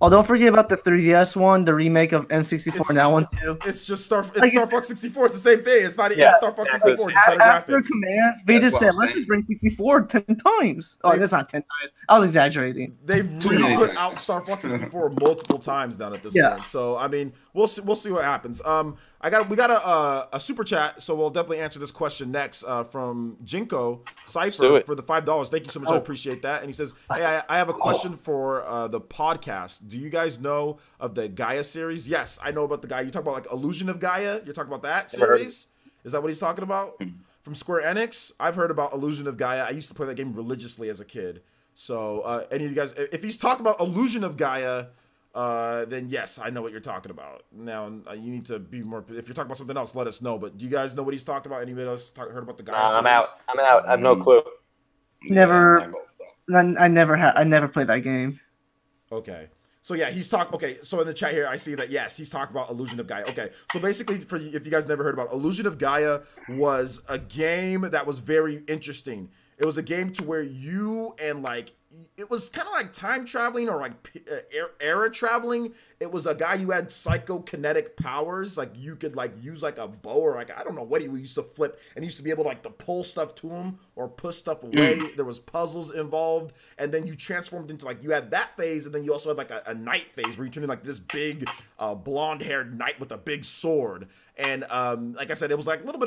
Oh, don't forget about the 3DS one, the remake of N64, and that one too. it's just Star Like, Star Fox 64. It's the same thing. It's not Yeah, it's Star Fox 64. Just better After graphics. commands, they That's just what said, I'm let's saying. just bring 64 10 times. Oh, that's not 10 times. I was exaggerating. They've Too really many put times. out Star Fox 64 multiple times down at this Yeah. point. So I mean, we'll see what happens. We got a super chat, so we'll definitely answer this question next from Jinko do Cypher it. for the $5. Thank you so much. I appreciate that. And he says, "Hey, I have a question for the podcast. Do you guys know of the Gaia series?" Yes, I know about the Gaia. You talk about like Illusion of Gaia. You're talking about that series? Is that what he's talking about? From Square Enix? I've heard about Illusion of Gaia. I used to play that game religiously as a kid. So any of you guys, if he's talking about Illusion of Gaia, then yes, I know what you're talking about. Now you need to be more. If you're talking about something else, let us know. But do you guys know what he's talking about? Anybody else heard about the Gaia? I'm series? out. I have no clue. Never. I never played that game. Okay. So yeah, he's talking. Okay, so in the chat here, I see that yes, he's talking about Illusion of Gaia. Okay, so basically, if you guys never heard about Illusion of Gaia, was a game that was very interesting. It was a game to where you and like it was kind of like time traveling or like era traveling. It was a guy who had psychokinetic powers, like you could like use like a bow or like I don't know what he used to flip, and he used to be able to like to pull stuff to him or push stuff away. There was puzzles involved, and then you transformed into like you had that phase, and then you also had like a knight phase where you turned into like this big blonde-haired knight with a big sword. And like I said, it was like a little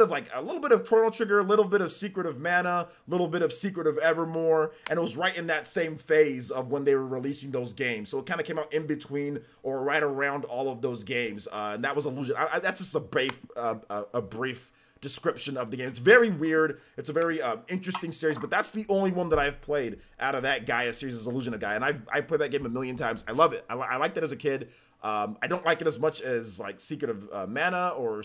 bit of Chrono Trigger, a little bit of Secret of Mana, a little bit of Secret of Evermore, and it was right in that same phase of when they were releasing those games. So it kind of came out in between or right around all of those games, and that was Illusion. That's just a brief description of the game. It's very weird. It's a very interesting series, but that's the only one that I've played out of that Gaia series is Illusion of Gaia, and I've played that game a million times. I love it. I liked it as a kid. I don't like it as much as like Secret of Mana or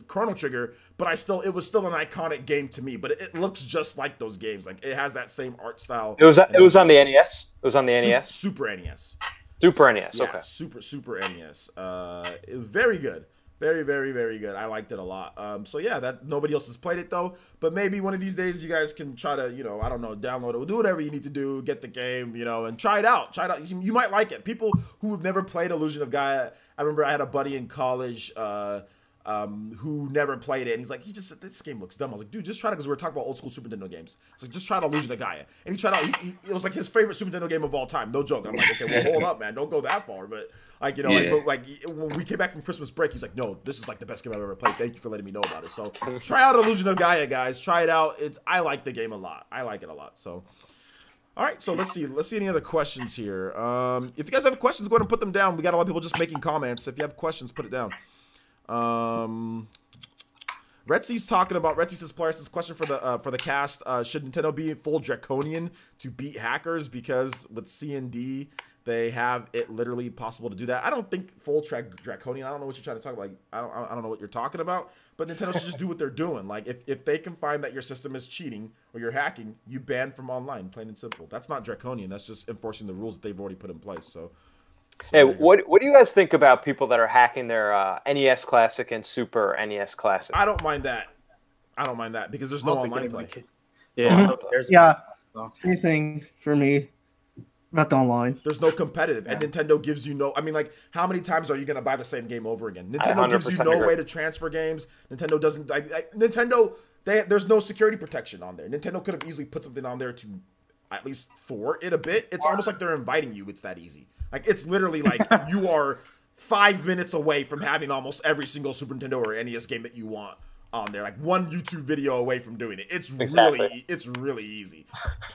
Chrono Trigger, but it was still an iconic game to me. But it looks just like those games. Like it has that same art style. It was on the NES. It was on the NES. Super NES. Super NES. Yeah, Okay. Super NES. It was very good. Very, very, very good. I liked it a lot. So yeah, that nobody else has played it though. But maybe one of these days you guys can try to, I don't know, download it, do whatever you need to do, get the game, and try it out. Try it out. You might like it. People who have never played Illusion of Gaia. I remember I had a buddy in college who never played it, and he's like, he just said this game looks dumb. I was like, dude, just try it because we were talking about old school Super Nintendo games. It's like, just try it, Illusion of Gaia, and he tried out. It was like his favorite Super Nintendo game of all time. No joke. And I'm like, okay, well, hold up, man, don't go that far. But like, when we came back from Christmas break, he's like, no, this is like the best game I've ever played. Thank you for letting me know about it. So try out Illusion of Gaia, guys. Try it out. I like the game a lot. I like it a lot. So. All right, so let's see any other questions here. If you guys have questions, go ahead and put them down. We got a lot of people just making comments. If you have questions, put it down. Retsy's talking about says Polaris' question for the cast. Should Nintendo be full draconian to beat hackers? Because with C&D, they have it literally possible to do that. I don't think full draconian. I don't know what you're trying to talk about. Like, I don't know what you're talking about. But Nintendo should just do what they're doing. Like if they can find that your system is cheating or you're hacking, you ban from online, plain and simple. That's not draconian. That's just enforcing the rules that they've already put in place. So hey, what do you guys think about people that are hacking their NES Classic and Super NES Classic? I don't mind that. Because there's no online play. Yeah. Yeah, same thing for me. About the online. There's no competitive, and Nintendo gives you no. I mean, like, how many times are you gonna buy the same game over again? Nintendo gives you no way to transfer games. Nintendo doesn't. There's no security protection on there. Nintendo could have easily put something on there to at least thwart it a bit. It's almost like they're inviting you. It's that easy. Like it's literally like you are 5 minutes away from having almost every single Super Nintendo or NES game that you want on there, like one YouTube video away from doing it. It's really easy.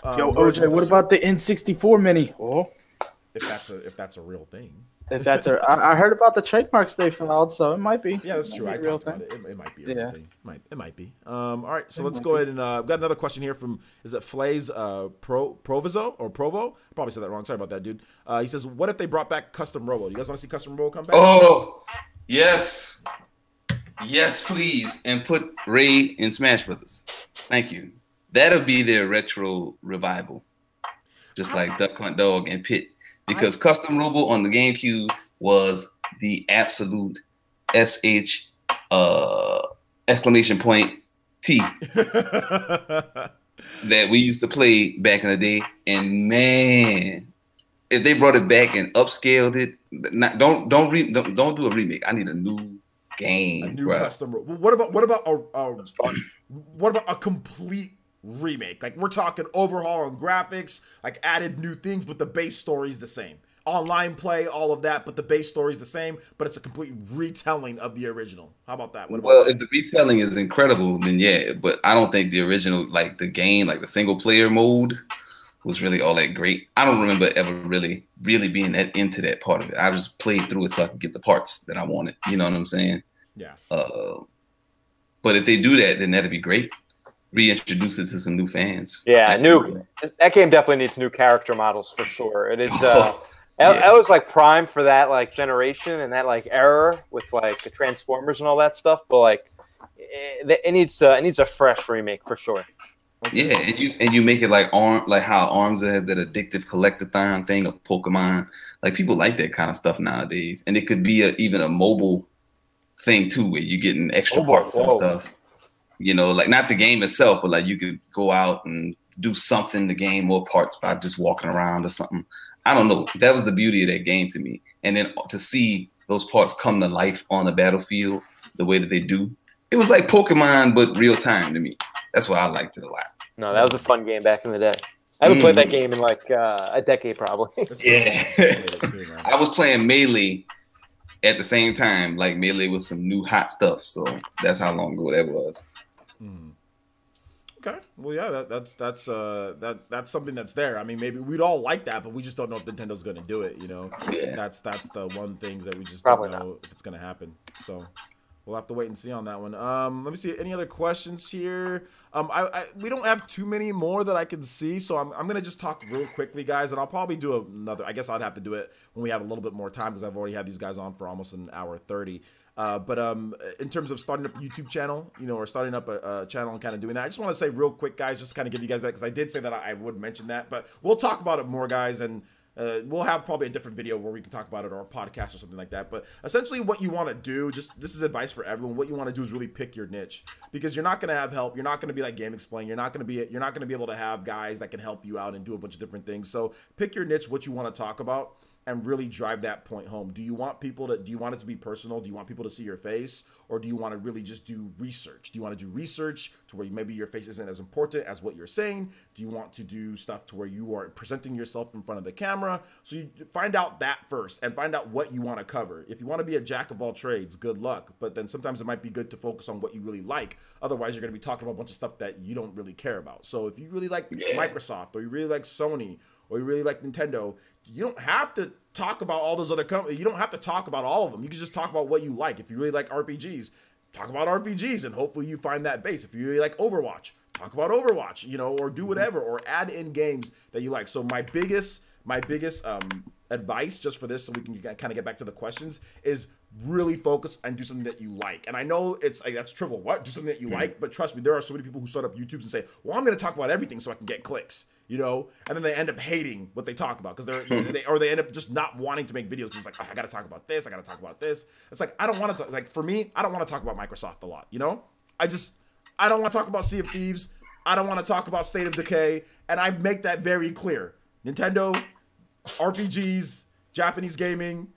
Yo, OJ, what about the N64 Mini? Oh, if that's a real thing. If that's I heard about the trademarks they filed, so it might be. Yeah, that's true. I talked about it. It might be a real thing. It might be. All right, so let's go ahead and we've got another question here from Flays Proviso or Provo? I probably said that wrong. Sorry about that, dude. He says, "What if they brought back Custom Robo? Do you guys want to see Custom Robo come back?" Oh, yes. Yes, please. And put Ray in Smash Brothers. Thank you. That'll be their retro revival. Just like Duck Hunt Dog and Pit. Because Custom Robo on the GameCube was the absolute exclamation point T that we used to play back in the day, and man, if they brought it back and upscaled it, don't do a remake. I need a new game, a new custom. What about a complete remake? Like, we're talking overhaul on graphics, like added new things, but the base story's the same. Online play, all of that, but the base story's the same, but it's a complete retelling of the original. How about that? Well, if the retelling is incredible, then yeah, but I don't think the original, like the game, like the single player mode, was really all that great. I don't remember ever really being that into that part of it. I just played through it so I could get the parts that I wanted. You know what I'm saying? Yeah. But if they do that, then that'd be great. Reintroduce it to some new fans. Yeah, that game definitely needs new character models for sure. It is. I was like prime for that like generation and that like era with like the Transformers and all that stuff. But like, it needs a fresh remake for sure. Yeah, and you make it like how Arms has that addictive collectathon thing of Pokemon. Like, people like that kind of stuff nowadays, and it could be even a mobile thing too, where you're getting extra parts and stuff. You know, like not the game itself, but like you could go out and do something to gain more parts by just walking around or something. I don't know. That was the beauty of that game to me. And then to see those parts come to life on the battlefield the way that they do, it was like Pokemon, but real time to me. That's why I liked it a lot. No, that was a fun game back in the day. I haven't played that game in like a decade probably. Yeah. I was playing Melee at the same time. Like, Melee was some new hot stuff. So that's how long ago that was. Okay, well, yeah, that's something that's there. I mean, maybe we'd all like that, but we just don't know if Nintendo's going to do it. You know, that's the one thing that we just don't know if it's going to happen. So we'll have to wait and see on that one. Let me see any other questions here. We don't have too many more that I can see, so I'm going to just talk real quickly, guys, and I'll probably do another. I guess I'd have to do it when we have a little bit more time because I've already had these guys on for almost an hour 30. But in terms of starting up a YouTube channel, you know, or starting up a channel and kind of doing that, I just want to say real quick, guys, just to kind of give you guys that, because I did say that I would mention that, but we'll talk about it more, guys, and we'll have probably a different video where we can talk about it, or a podcast or something like that. But essentially what you want to do, this is advice for everyone, what you want to do is really pick your niche, because you're not going to have help. You're not going to be like Game Explain. You're not going to be able to have guys that can help you out and do a bunch of different things. So pick your niche, what you want to talk about, and really drive that point home. Do you want it to be personal? Do you want people to see your face? Or do you want to really just do research? Do you want to do research to where maybe your face isn't as important as what you're saying? Do you want to do stuff to where you are presenting yourself in front of the camera? So you find out that first and find out what you want to cover. If you want to be a jack of all trades, good luck. But then sometimes it might be good to focus on what you really like. Otherwise, you're going to be talking about a bunch of stuff that you don't really care about. So if you really like Microsoft, or you really like Sony, or you really like Nintendo, you don't have to talk about all those other companies. You don't have to talk about all of them. You can just talk about what you like. If you really like RPGs, talk about RPGs, and hopefully you find that base. If you really like Overwatch, talk about Overwatch, you know, or do whatever, or add in games that you like. So my biggest advice just for this, so we can kind of get back to the questions, is really focus and do something that you like. And I know it's like, that's trivial. What? Do something that you like? But trust me, there are so many people who start up YouTubes and say, well, I'm going to talk about everything so I can get clicks. You know, and then they end up hating what they talk about, because they end up just not wanting to make videos. Just like, oh, I got to talk about this. I got to talk about this. It's like, I don't want to talk. Like, for me, I don't want to talk about Microsoft a lot. You know, I don't want to talk about Sea of Thieves. I don't want to talk about State of Decay. And I make that very clear. Nintendo, RPGs, Japanese gaming,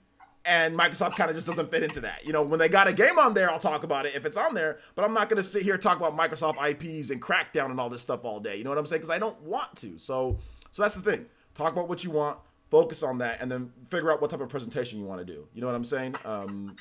and Microsoft kind of just doesn't fit into that. You know, when they got a game on there, I'll talk about it if it's on there, but I'm not going to sit here and talk about Microsoft IPs and Crackdown and all this stuff all day. You know what I'm saying? Because I don't want to. So that's the thing. Talk about what you want, focus on that, and then figure out what type of presentation you want to do. You know what I'm saying?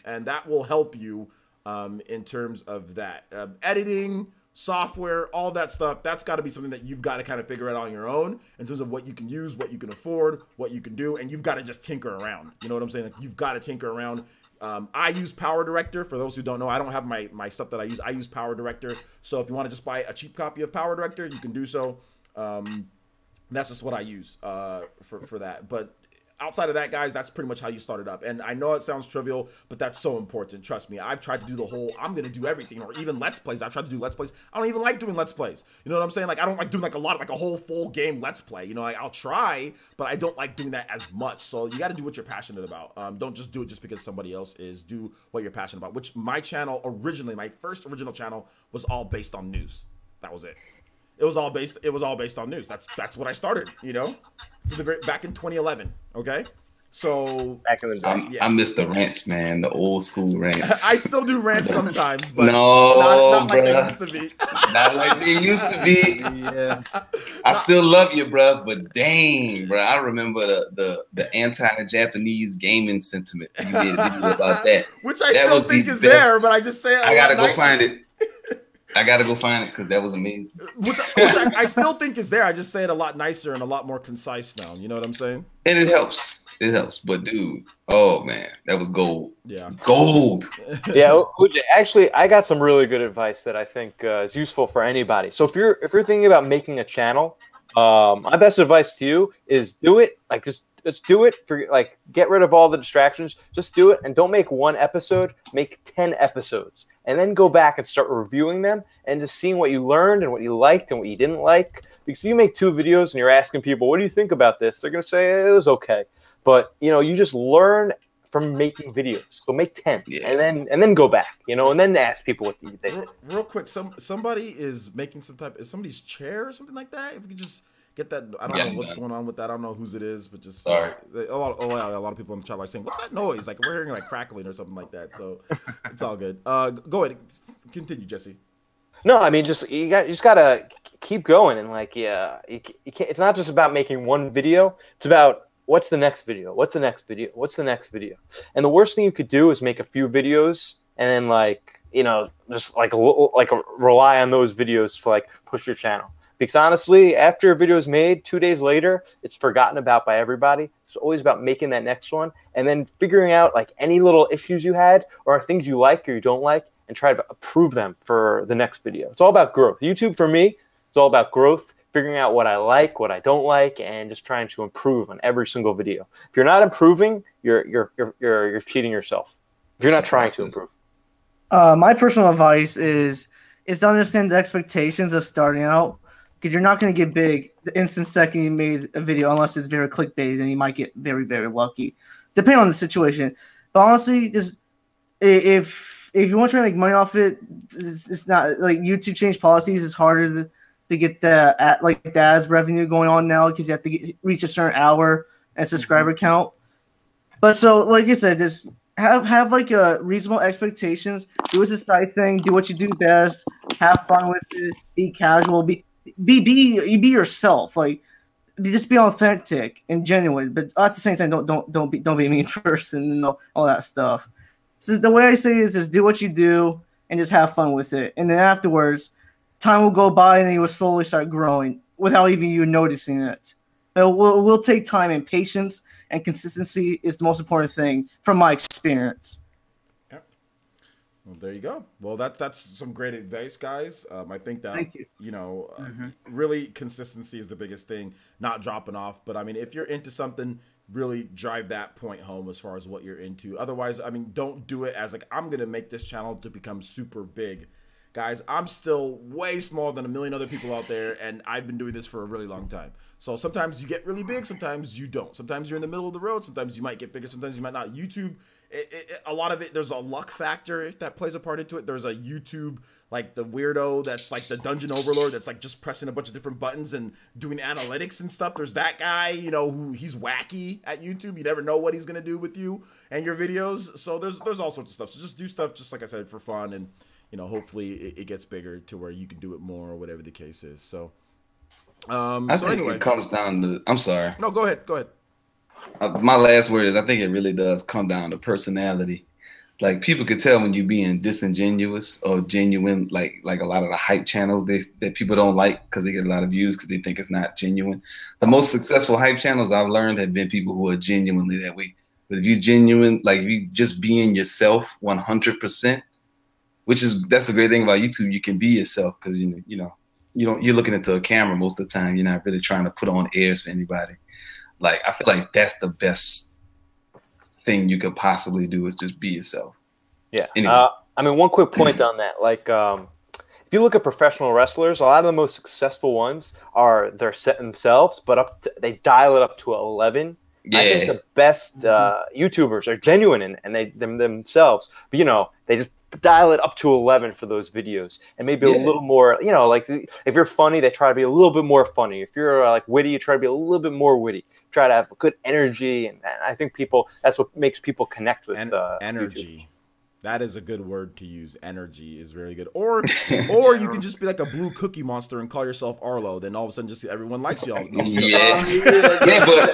And that will help you in terms of that. Editing, software, all that stuff, that's got to be something that you've got to kind of figure out on your own in terms of what you can use, what you can afford, what you can do, and you've got to just tinker around. You know what I'm saying? Like, you've got to tinker around. I use Power Director. For those who don't know, I don't have my stuff that I use. I use Power Director. So if you want to just buy a cheap copy of Power Director, you can do so. That's just what I use for that. But outside of that, guys, that's pretty much how you start it up. And I know it sounds trivial, but that's so important. Trust me. I've tried to do the whole, I'm going to do everything, or even Let's Plays. I've tried to do Let's Plays. I don't even like doing Let's Plays. You know what I'm saying? Like, I don't like doing like a lot of like a whole full game Let's Play. You know, like, I'll try, but I don't like doing that as much. So you got to do what you're passionate about. Don't just do it just because somebody else is. Do what you're passionate about, which my channel originally, my first original channel was all based on news. That was it. It was all based on news. That's what I started, you know, back in 2011. Okay, so Back in the day. yeah. I miss the rants, man, the old school rants. I still do rants sometimes, but no, not like they used to be. Not like they used to be. Yeah. I still love you, bro, but dang, bro, I remember the anti-Japanese gaming sentiment you did a video about that. Which I That still was think the is best. there, but I just say it I gotta go nicer. find it. I gotta go find it because that was amazing. Which I still think is there. I just say it a lot nicer and a lot more concise now. You know what I'm saying? And it helps. It helps. But dude, oh man, that was gold. Yeah. Gold. Yeah, OJ, actually, I got some really good advice that I think is useful for anybody. So if you're thinking about making a channel, my best advice to you is do it. Like just do it. For like, get rid of all the distractions. Just do it, and don't make one episode. Make 10 episodes, and then go back and start reviewing them and just seeing what you learned and what you liked and what you didn't like. Because if you make 2 videos and you're asking people, "What do you think about this?" They're gonna say it was okay. But you know, you just learn from making videos. So make 10, Yeah. and then go back, you know, and then ask people what they think. Real quick, somebody is making is somebody's chair or something like that. If you could just get that, I don't know what's going on with that. I don't know whose it is, but just Sorry. a lot of people in the chat are saying, "What's that noise?" Like we're hearing like crackling or something like that. So it's all good. Go ahead, continue, Jesse. No, I mean, you just gotta keep going, and like, yeah, you can't. It's not just about making one video. It's about what's the next video, what's the next video, what's the next video. And the worst thing you could do is make a few videos and then like, you know, just like rely on those videos to like push your channel. Because honestly, after a video is made, 2 days later, it's forgotten about by everybody. It's always about making that next one and then figuring out like any little issues you had or things you like or you don't like and try to improve them for the next video. It's all about growth. YouTube for me, it's all about growth, figuring out what I like, what I don't like, and just trying to improve on every single video. If you're not improving, you're cheating yourself. If you're not trying to improve. My personal advice is to understand the expectations of starting out, because you're not going to get big the instant second you made a video unless it's very clickbait, and you might get very, very lucky, depending on the situation. But honestly, just if you want to try to make money off it, it's not like YouTube changed policies. It's harder to get the ads revenue going on now because you have to reach a certain hour and subscriber count. But so, like I said, just have like a reasonable expectations. Do a side thing. Do what you do best. Have fun with it. Be casual. Be yourself. Like, just be authentic and genuine. But at the same time, don't be a mean person and all that stuff. So the way I say is just do what you do and just have fun with it. And then afterwards, time will go by and then you will slowly start growing without even you noticing it. It will take time, and patience and consistency is the most important thing from my experience. Yeah. Well, there you go. Well, that's some great advice, guys. I think that, Thank you. Really consistency is the biggest thing, not dropping off. But I mean, if you're into something, really drive that point home as far as what you're into. Otherwise, I mean, don't do it as like, I'm going to make this channel to become super big. Guys, I'm still way smaller than a million other people out there, and I've been doing this for a really long time. So sometimes you get really big, sometimes you don't. Sometimes you're in the middle of the road, sometimes you might get bigger, sometimes you might not. YouTube, a lot of it, there's a luck factor that plays a part into it. There's a YouTube, like the weirdo that's like the dungeon overlord that's like just pressing a bunch of different buttons and doing analytics and stuff. There's that guy, you know, who he's wacky at YouTube. You never know what he's going to do with you and your videos. So there's all sorts of stuff. So just do stuff, just like I said, for fun, and you know, hopefully it gets bigger to where you can do it more or whatever the case is. So, I think anyway, it comes down to, I'm sorry. No, go ahead. My last word is I think it really does come down to personality. Like, people could tell when you're being disingenuous or genuine, like a lot of the hype channels that people don't like because they get a lot of views because they think it's not genuine. The most successful hype channels I've learned have been people who are genuinely that way. But if you're genuine, like if you just being yourself 100%, that's the great thing about YouTube. You can be yourself because you're looking into a camera most of the time. You're not really trying to put on airs for anybody. Like, I feel like that's the best thing you could possibly do is just be yourself. Yeah. Anyway. I mean, one quick point on that. Like, if you look at professional wrestlers, a lot of the most successful ones they're set themselves, but they dial it up to 11. Yeah. I think the best YouTubers are genuine and they themselves, but they just dial it up to 11 for those videos and maybe a little more, like if you're funny, they try to be a little bit more funny. If you're like witty, you try to be a little bit more witty. Try to have good energy, and I think that's what makes people connect with energy. YouTube. That is a good word to use. Energy is very good. Or you can just be like a blue cookie monster and call yourself Arlo. Then all of a sudden, just everyone likes y'all. But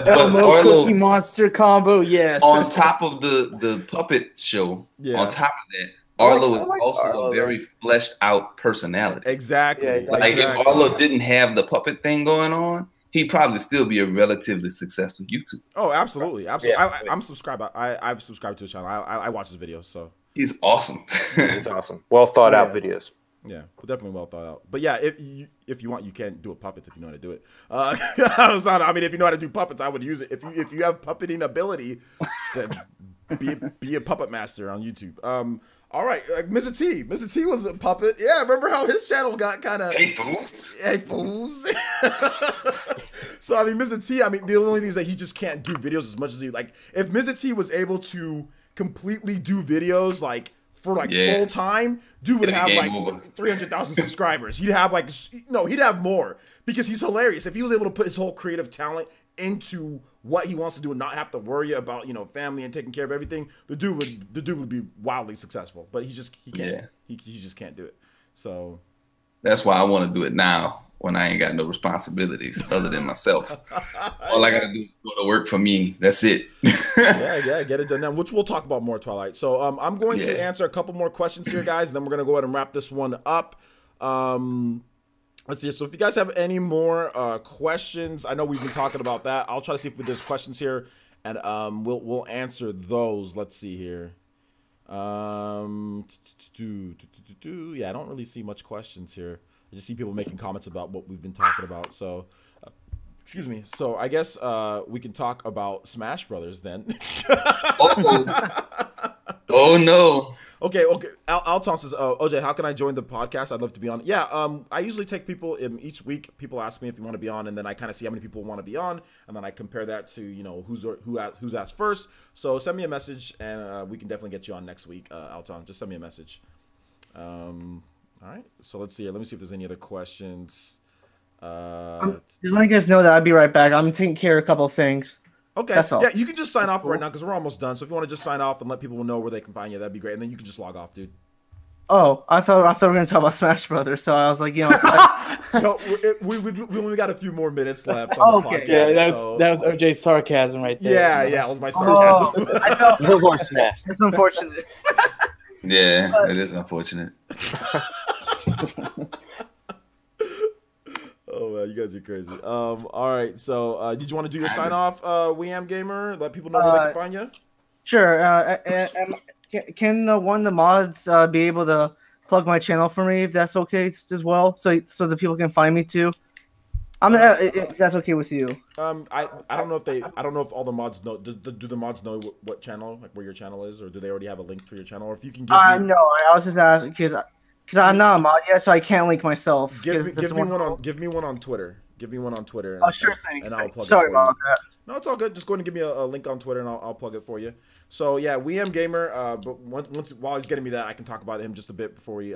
Arlo cookie monster combo, yes. On top of the puppet show, on top of that, Arlo is also a very fleshed out personality. Exactly. Like if Arlo didn't have the puppet thing going on, he'd probably still be a relatively successful YouTuber. Oh, absolutely, absolutely. Yeah. I'm subscribed. I've subscribed to his channel. I watch his videos. So he's awesome. He's awesome. Well thought out videos. Yeah, definitely well thought out. But yeah, if you want, you can do a puppet if you know how to do it. I mean, if you know how to do puppets, I would use it. If you have puppeting ability, then be a puppet master on YouTube. All right, Mr. T was a puppet. Yeah, remember how his channel got kind of Hey fools. So I mean, Mr. T. I mean, the only thing is that he just can't do videos as much as he like. If Mr. T was able to completely do videos like for like full time, dude would have like 300,000 subscribers. He'd have he'd have more because he's hilarious. If he was able to put his whole creative talent into what he wants to do and not have to worry about family and taking care of everything, the dude would be wildly successful. But he can't. Yeah. He just can't do it. So that's why I want to do it now when I ain't got no responsibilities other than myself. All I gotta do is go to work for me. That's it. yeah, get it done now, which we'll talk about more, Twilight. So I'm going to answer a couple more questions here, guys, and then we're gonna go ahead and wrap this one up. Let's see. So if you guys have any more questions, I know we've been talking about that. I'll try to see if there's questions here, and we'll answer those. Let's see here. Yeah, I don't really see much questions here. I just see people making comments about what we've been talking about. So, excuse me. So I guess we can talk about Smash Brothers then. Oh no. Okay. Alton says, OJ, how can I join the podcast? I'd love to be on. Yeah, I usually take people each week. People ask me if you want to be on, and then I kind of see how many people want to be on, and then I compare that to who's asked first. So send me a message, and we can definitely get you on next week, Alton. Just send me a message. All right. So let's see. Let me see if there's any other questions. Just letting you guys know that I'll be right back. I'm taking care of a couple of things. Okay. That's all. Yeah, you can just sign off right now because we're almost done. So if you want to just sign off and let people know where they can find you, that'd be great. And then you can just log off, dude. Oh, I thought we were gonna talk about Smash Brothers, so I was like, it's like... No, we only got a few more minutes left on the podcast. Yeah, that was OJ's sarcasm right there. Yeah, it was my sarcasm. I know. No more Smash. It's unfortunate. Yeah, it is unfortunate. Oh man, you guys are crazy. All right. So, did you want to do your sign off, WeAm Gamer? Let people know where they can find you. Sure. Can one of the mods be able to plug my channel for me if that's okay as well, so the people can find me too? If that's okay with you. I don't know if all the mods know. Do the mods know what channel, like where your channel is, or do they already have a link for your channel? Or if you can give me... No, I was just asking because I'm not a mod yet, so I can't link myself. Give me one on Twitter. Give me one on Twitter. Sure thing. And I'll plug Sorry it for about you. that. No, it's all good. Just go ahead and give me a link on Twitter, and I'll plug it for you. So yeah, WeAm Gamer. But while he's getting me that, I can talk about him just a bit before he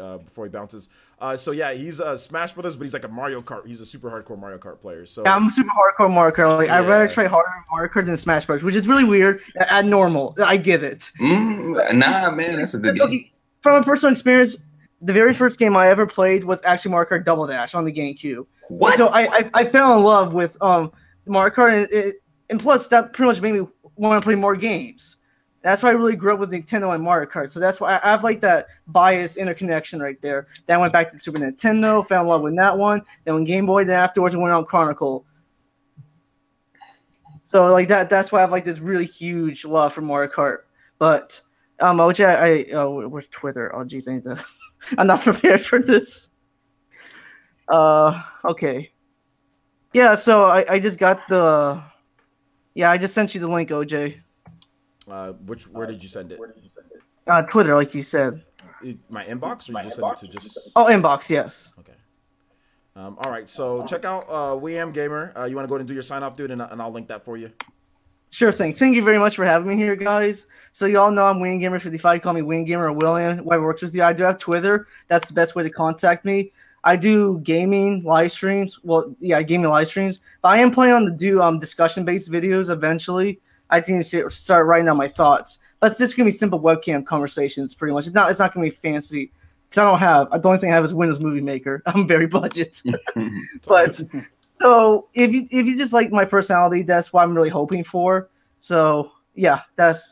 bounces. So yeah, he's Smash Brothers, but he's like a Mario Kart. He's a super hardcore Mario Kart player. So yeah, I'm a super hardcore Mario Kart. Like, I'd rather try harder Mario Kart than Smash Brothers, which is really weird and normal. I get it. Nah, man, that's a good game. Okay, from a personal experience, the very first game I ever played was actually Mario Kart Double Dash on the GameCube. What? So I fell in love with Mario Kart, and plus that pretty much made me want to play more games. That's why I really grew up with Nintendo and Mario Kart. So that's why I have like that bias interconnection right there. Then I went back to Super Nintendo, fell in love with that one. Then when Game Boy, then afterwards I went on Chronicle. So like that's why I have like this really huge love for Mario Kart. But OJ, where's Twitter? Oh geez, I need to. I'm not prepared for this. Okay. Yeah, so I just got the Yeah, I just sent you the link, OJ. Where did you send it? Twitter, like you said. My inbox, or you just send it to just? Oh, inbox, yes. Okay. All right. So check out We Am Gamer. You want to go ahead and do your sign off, dude, and I'll link that for you. Sure thing. Thank you very much for having me here, guys. So you all know I'm Wayne Gamer 55. Call me Wayne Gamer or William, whoever works with you. I do have Twitter. That's the best way to contact me. I do gaming live streams. Well, yeah, gaming live streams. But I am planning on to do discussion-based videos eventually. I just need to start writing down my thoughts. But it's just gonna be simple webcam conversations, pretty much. It's not gonna be fancy. Because the only thing I have is Windows Movie Maker. I'm very budget. But so if you just like my personality, that's what I'm really hoping for. So yeah,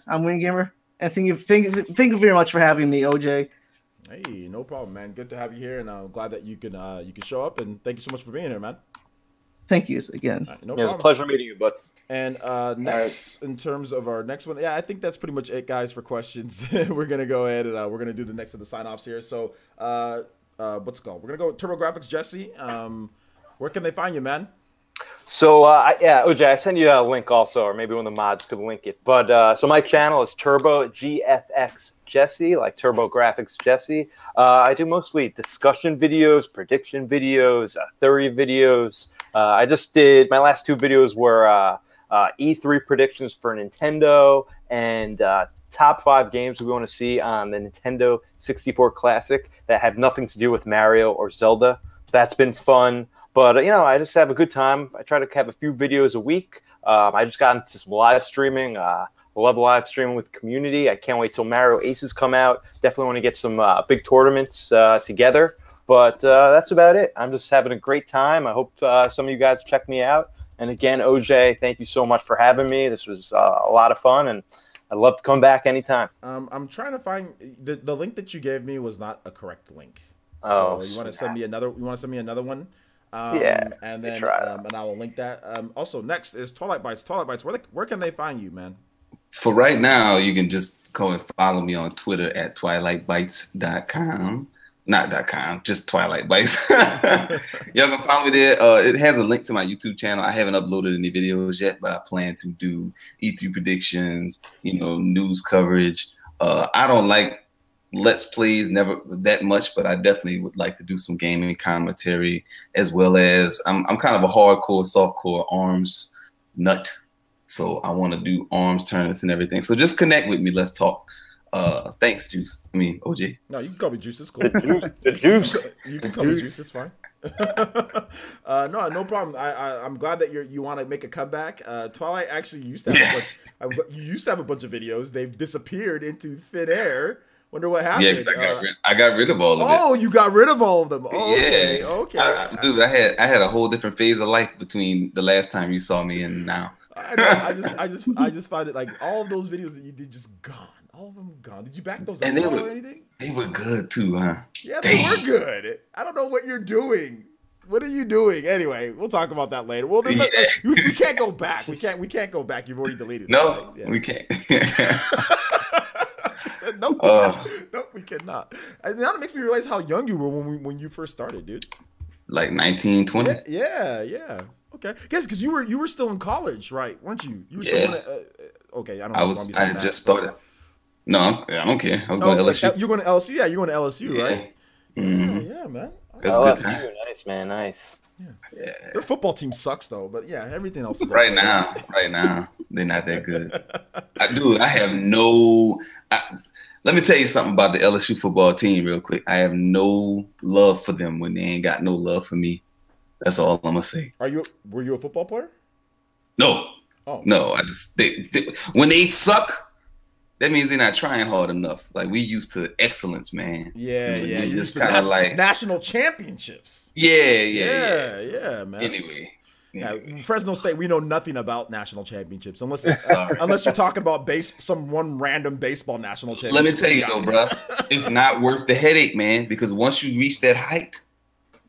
I'm Wayne Gamer, and thank you very much for having me, OJ. Hey, no problem, man. Good to have you here, and I'm glad that you can show up. And thank you so much for being here, man. Thank you again. Right, no It was a pleasure meeting you, bud. And next, in terms of our next one, yeah, I think that's pretty much it, guys, for questions. We're gonna go ahead and we're gonna do the next of the sign-offs here. So, what's it called? We're gonna go with TurboGrafx Jesse. Where can they find you, man? So, yeah, OJ, I sent you a link also, or maybe one of the mods could link it. But so my channel is Turbo GFX Jesse, like TurboGrafx Jesse. I do mostly discussion videos, prediction videos, theory videos. I just did my last 2 videos were E3 predictions for Nintendo and top 5 games we want to see on the Nintendo 64 Classic that have nothing to do with Mario or Zelda. So that's been fun. But, I just have a good time. I try to have a few videos a week. I just got into some live streaming. I love live streaming with community. I can't wait till Mario Aces come out. Definitely want to get some big tournaments together. But that's about it. I'm just having a great time. I hope some of you guys check me out. And again, OJ, thank you so much for having me. This was a lot of fun, and I'd love to come back anytime. I'm trying to find the link that you gave me was not a correct link. Oh, so you want to send me another? You want to send me another one? Yeah, and then and I will link that. Also, next is Twilight Bites. Twilight Bites. Where can they find you, man? For right now, you can just go and follow me on Twitter at twilightbites.com. Not .com, just Twilight Bites. Y'all can follow me there. It has a link to my YouTube channel. I haven't uploaded any videos yet, but I plan to do E3 predictions, news coverage. I don't like Let's Plays never that much, but I definitely would like to do some gaming commentary, as well as I'm kind of a hardcore, softcore ARMS nut. So I want to do ARMS tournaments and everything. So just connect with me. Let's talk. Thanks, Juice. I mean, OJ. No, you can call me Juice. It's cool. The juice. You can call me Juice. It's fine. No problem. I'm glad that you want to make a comeback. Twilight actually used to have you used to have a bunch of videos. They've disappeared into thin air. Wonder what happened. Yeah, because I got rid of all of it. Oh, you got rid of all of them. Oh, yeah. Okay. Dude, I had a whole different phase of life between the last time you saw me and now. I just find it like all of those videos that you did just gone. All of them gone. Did you back those up or anything? They were good too, huh? Yeah, they were good. I don't know what you're doing. What are you doing? Anyway, we'll talk about that later. Well, we can't go back. We can't go back. You've already deleted it. No, right? We can't. Nope, we cannot. And now it makes me realize how young you were when you first started, dude. Like 19, 20. Yeah. Okay. Guess because you were still in college, right? Weren't you? You were still okay. I just started. No, I don't care. I was going to LSU. You're going to LSU? Yeah, you're going to LSU, right? Mm-hmm. Yeah, man. That's a good time. Nice, man. Nice. Yeah. Their football team sucks, though. But yeah, everything else is right now, they're not that good. I have no. Let me tell you something about the LSU football team real quick. I have no love for them when they ain't got no love for me. That's all I'm gonna say. Were you a football player? No. Oh. No, I just when they suck, that means they're not trying hard enough. Like we used to excellence, man. Yeah. You just kind of like national championships. Yeah, man. Anyway. Yeah, Fresno State, we know nothing about national championships unless you're talking about one random baseball national championship. Let me tell you though, bro, it's not worth the headache, man. Because once you reach that height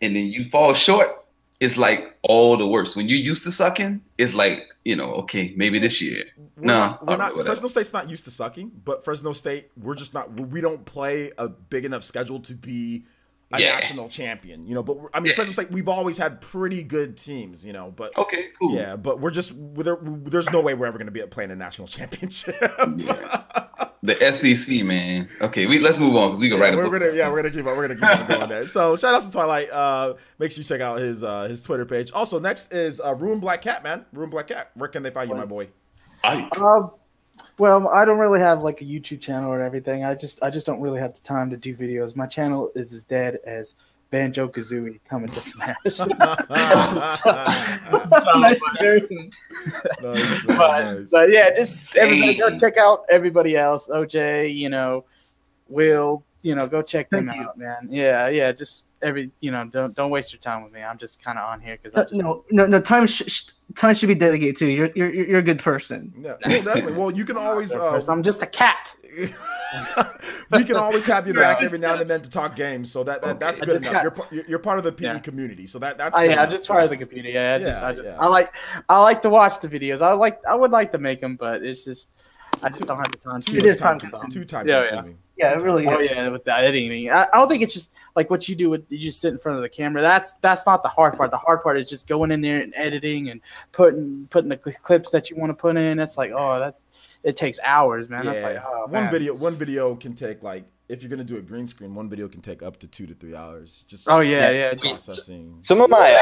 and then you fall short, it's like all the worse. When you're used to sucking, it's like okay, maybe this year. We're not. Fresno State's not used to sucking, but Fresno State, we're just not. We don't play a big enough schedule to be a national champion, you know. But I mean, Fresno State, we've always had pretty good teams, you know. But okay, cool. Yeah, but there's no way we're ever going to be playing a national championship. The SEC, man. Okay, let's move on because we can write a book. We're gonna keep on going there. So shout out to Twilight. Make sure you check out his Twitter page. Also, next is Ruin Black Cat, man. Ruin Black Cat. Where can they find you, my boy? Well, I don't really have like a YouTube channel or everything. I just don't really have the time to do videos. My channel is as dead as Banjo Kazooie coming to Smash. Nice comparison. But yeah, just everybody go check out everybody else. OJ, you know, Will, you know, go check them out, man. Yeah, just don't waste your time with me. I'm just kind of on here because no. Time should be dedicated to you. You're a good person. Yeah, well, definitely. Well, you can always. I'm just a cat. We can always have you back every now and then to talk games, so that's good enough. You're part of the PE community, so that's good enough. I'm just part of the community. I like to watch the videos. I would like to make them, but it's just I just don't have the time. It is time consuming. Yeah, it really is. Oh yeah, with the editing. I don't think it's just like what you do with you just sit in front of the camera. That's not the hard part. The hard part is just going in there and editing and putting the clips that you want to put in. That's like it takes hours, man. Yeah. That's like one video can take, like, if you're gonna do a green screen, one video can take up to 2 to 3 hours. Just processing. Some of my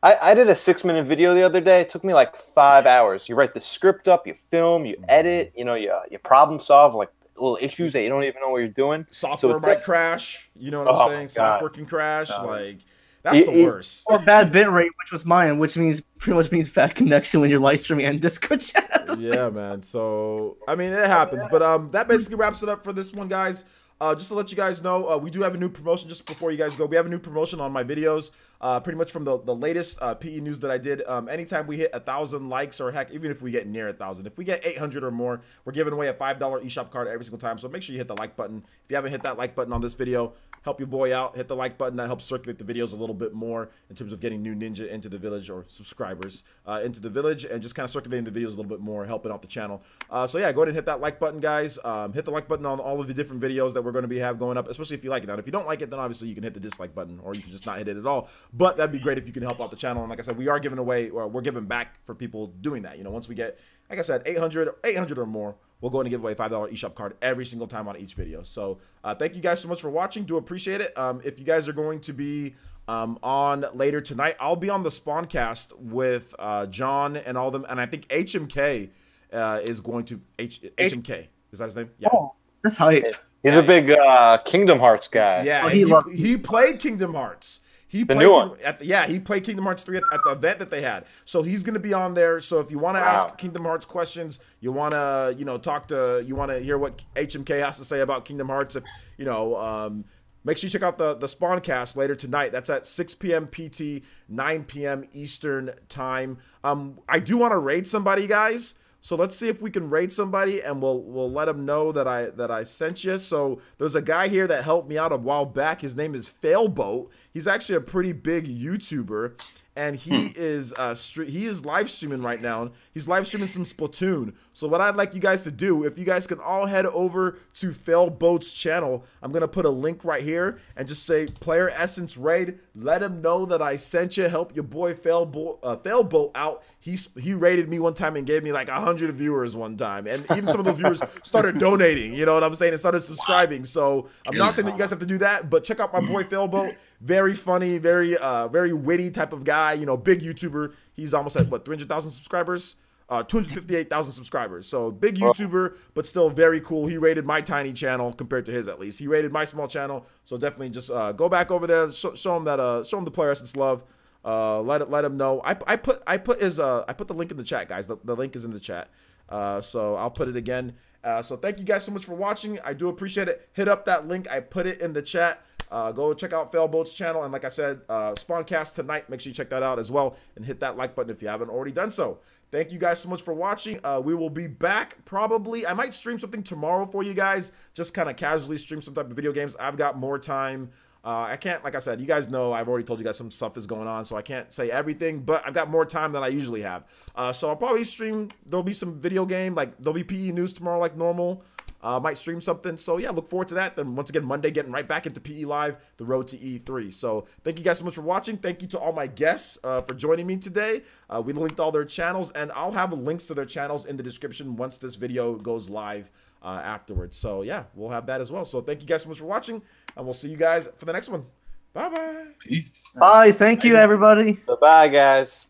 I did a 6-minute video the other day. It took me like 5 hours. You write the script up, you film, you edit, you problem solve like little issues that you don't even know what you're doing. Software might crash. You know what I'm saying? Software can crash. Like, that's the worst. Or bad bit rate, which was mine, which pretty much means bad connection when you're live streaming and Discord chat. Yeah, man. So I mean, it happens. But that basically wraps it up for this one, guys. Just to let you guys know, we do have a new promotion. Just before you guys go, we have a new promotion on my videos. Pretty much from the latest PE news that I did. Anytime we hit 1,000 likes, or heck, even if we get near 1,000, if we get 800 or more, we're giving away a $5 eShop card every single time. So make sure you hit the like button. If you haven't hit that like button on this video, help your boy out. Hit the like button. That helps circulate the videos a little bit more in terms of getting new Ninja into the village, or subscribers into the village, and just kind of circulating the videos a little bit more, helping out the channel. So yeah, go ahead and hit that like button, guys. Hit the like button on all of the different videos that we're going to be going up, especially if you like it. Now, if you don't like it, then obviously you can hit the dislike button, or you can just not hit it at all. But that'd be great if you can help out the channel. And like I said, we are giving away, or we're giving back for people doing that. You know, once we get, like I said, 800 or more, we'll go in and give away a $5 eShop card every single time on each video. So thank you guys so much for watching. Do appreciate it. If you guys are going to be on later tonight, I'll be on the SpawnCast with John and all them, and I think HMK is going to HMK. Is that his name? Yeah. Oh, that's hype. He's a big Kingdom Hearts guy. Yeah, he played Kingdom Hearts. He played Kingdom Hearts 3 at the event that they had. So he's going to be on there. So if you want to ask Kingdom Hearts questions, you want to, you want to hear what HMK has to say about Kingdom Hearts, if, make sure you check out the SpawnCast later tonight. That's at 6 p.m. PT, 9 p.m. Eastern time. I do want to raid somebody, guys. So let's see if we can raid somebody, and we'll let them know that I sent you. So there's a guy here that helped me out a while back. His name is Failboat. He's actually a pretty big YouTuber, and he is live streaming right now. He's live streaming some Splatoon. So what I'd like you guys to do, if you guys can all head over to Failboat's channel, I'm gonna put a link right here and just say Player Essence Raid. Let him know that I sent you. Help your boy Failboat out. He raided me one time and gave me like 100 viewers one time, and even some of those viewers started donating. You know what I'm saying? And started subscribing. So I'm not saying that you guys have to do that, but check out my boy Failboat. Very funny, very witty type of guy. You know, big YouTuber. He's almost at what, 300,000 subscribers? 258,000 subscribers. So big YouTuber, but still very cool. He rated my tiny channel compared to his, at least. He rated my small channel. So definitely just go back over there, show him the Player Essence love. Let him know. I put the link in the chat, guys. The link is in the chat. So I'll put it again. So thank you guys so much for watching. I do appreciate it. Hit up that link. I put it in the chat. Go check out Failboat's channel, and like I said, SpawnCast tonight. Make sure you check that out as well, and hit that like button if you haven't already done so. Thank you guys so much for watching. We will be back probably. I might stream something tomorrow for you guys, just kind of casually stream some type of video games. I've got more time. I can't, like I said, you guys know I've already told you guys some stuff is going on, so I can't say everything, but I've got more time than I usually have. So I'll probably stream. There'll be some video game, like there'll be PE news tomorrow like normal. Might stream something. So yeah, look forward to that. Then once again, Monday, getting right back into PE Live, the road to E3. So thank you guys so much for watching. Thank you to all my guests for joining me today. We linked all their channels, and I'll have the links to their channels in the description once this video goes live afterwards. So yeah, we'll have that as well. So thank you guys so much for watching, and we'll see you guys for the next one. Bye-bye. Peace. Bye. Thank you, everybody. Bye-bye, guys.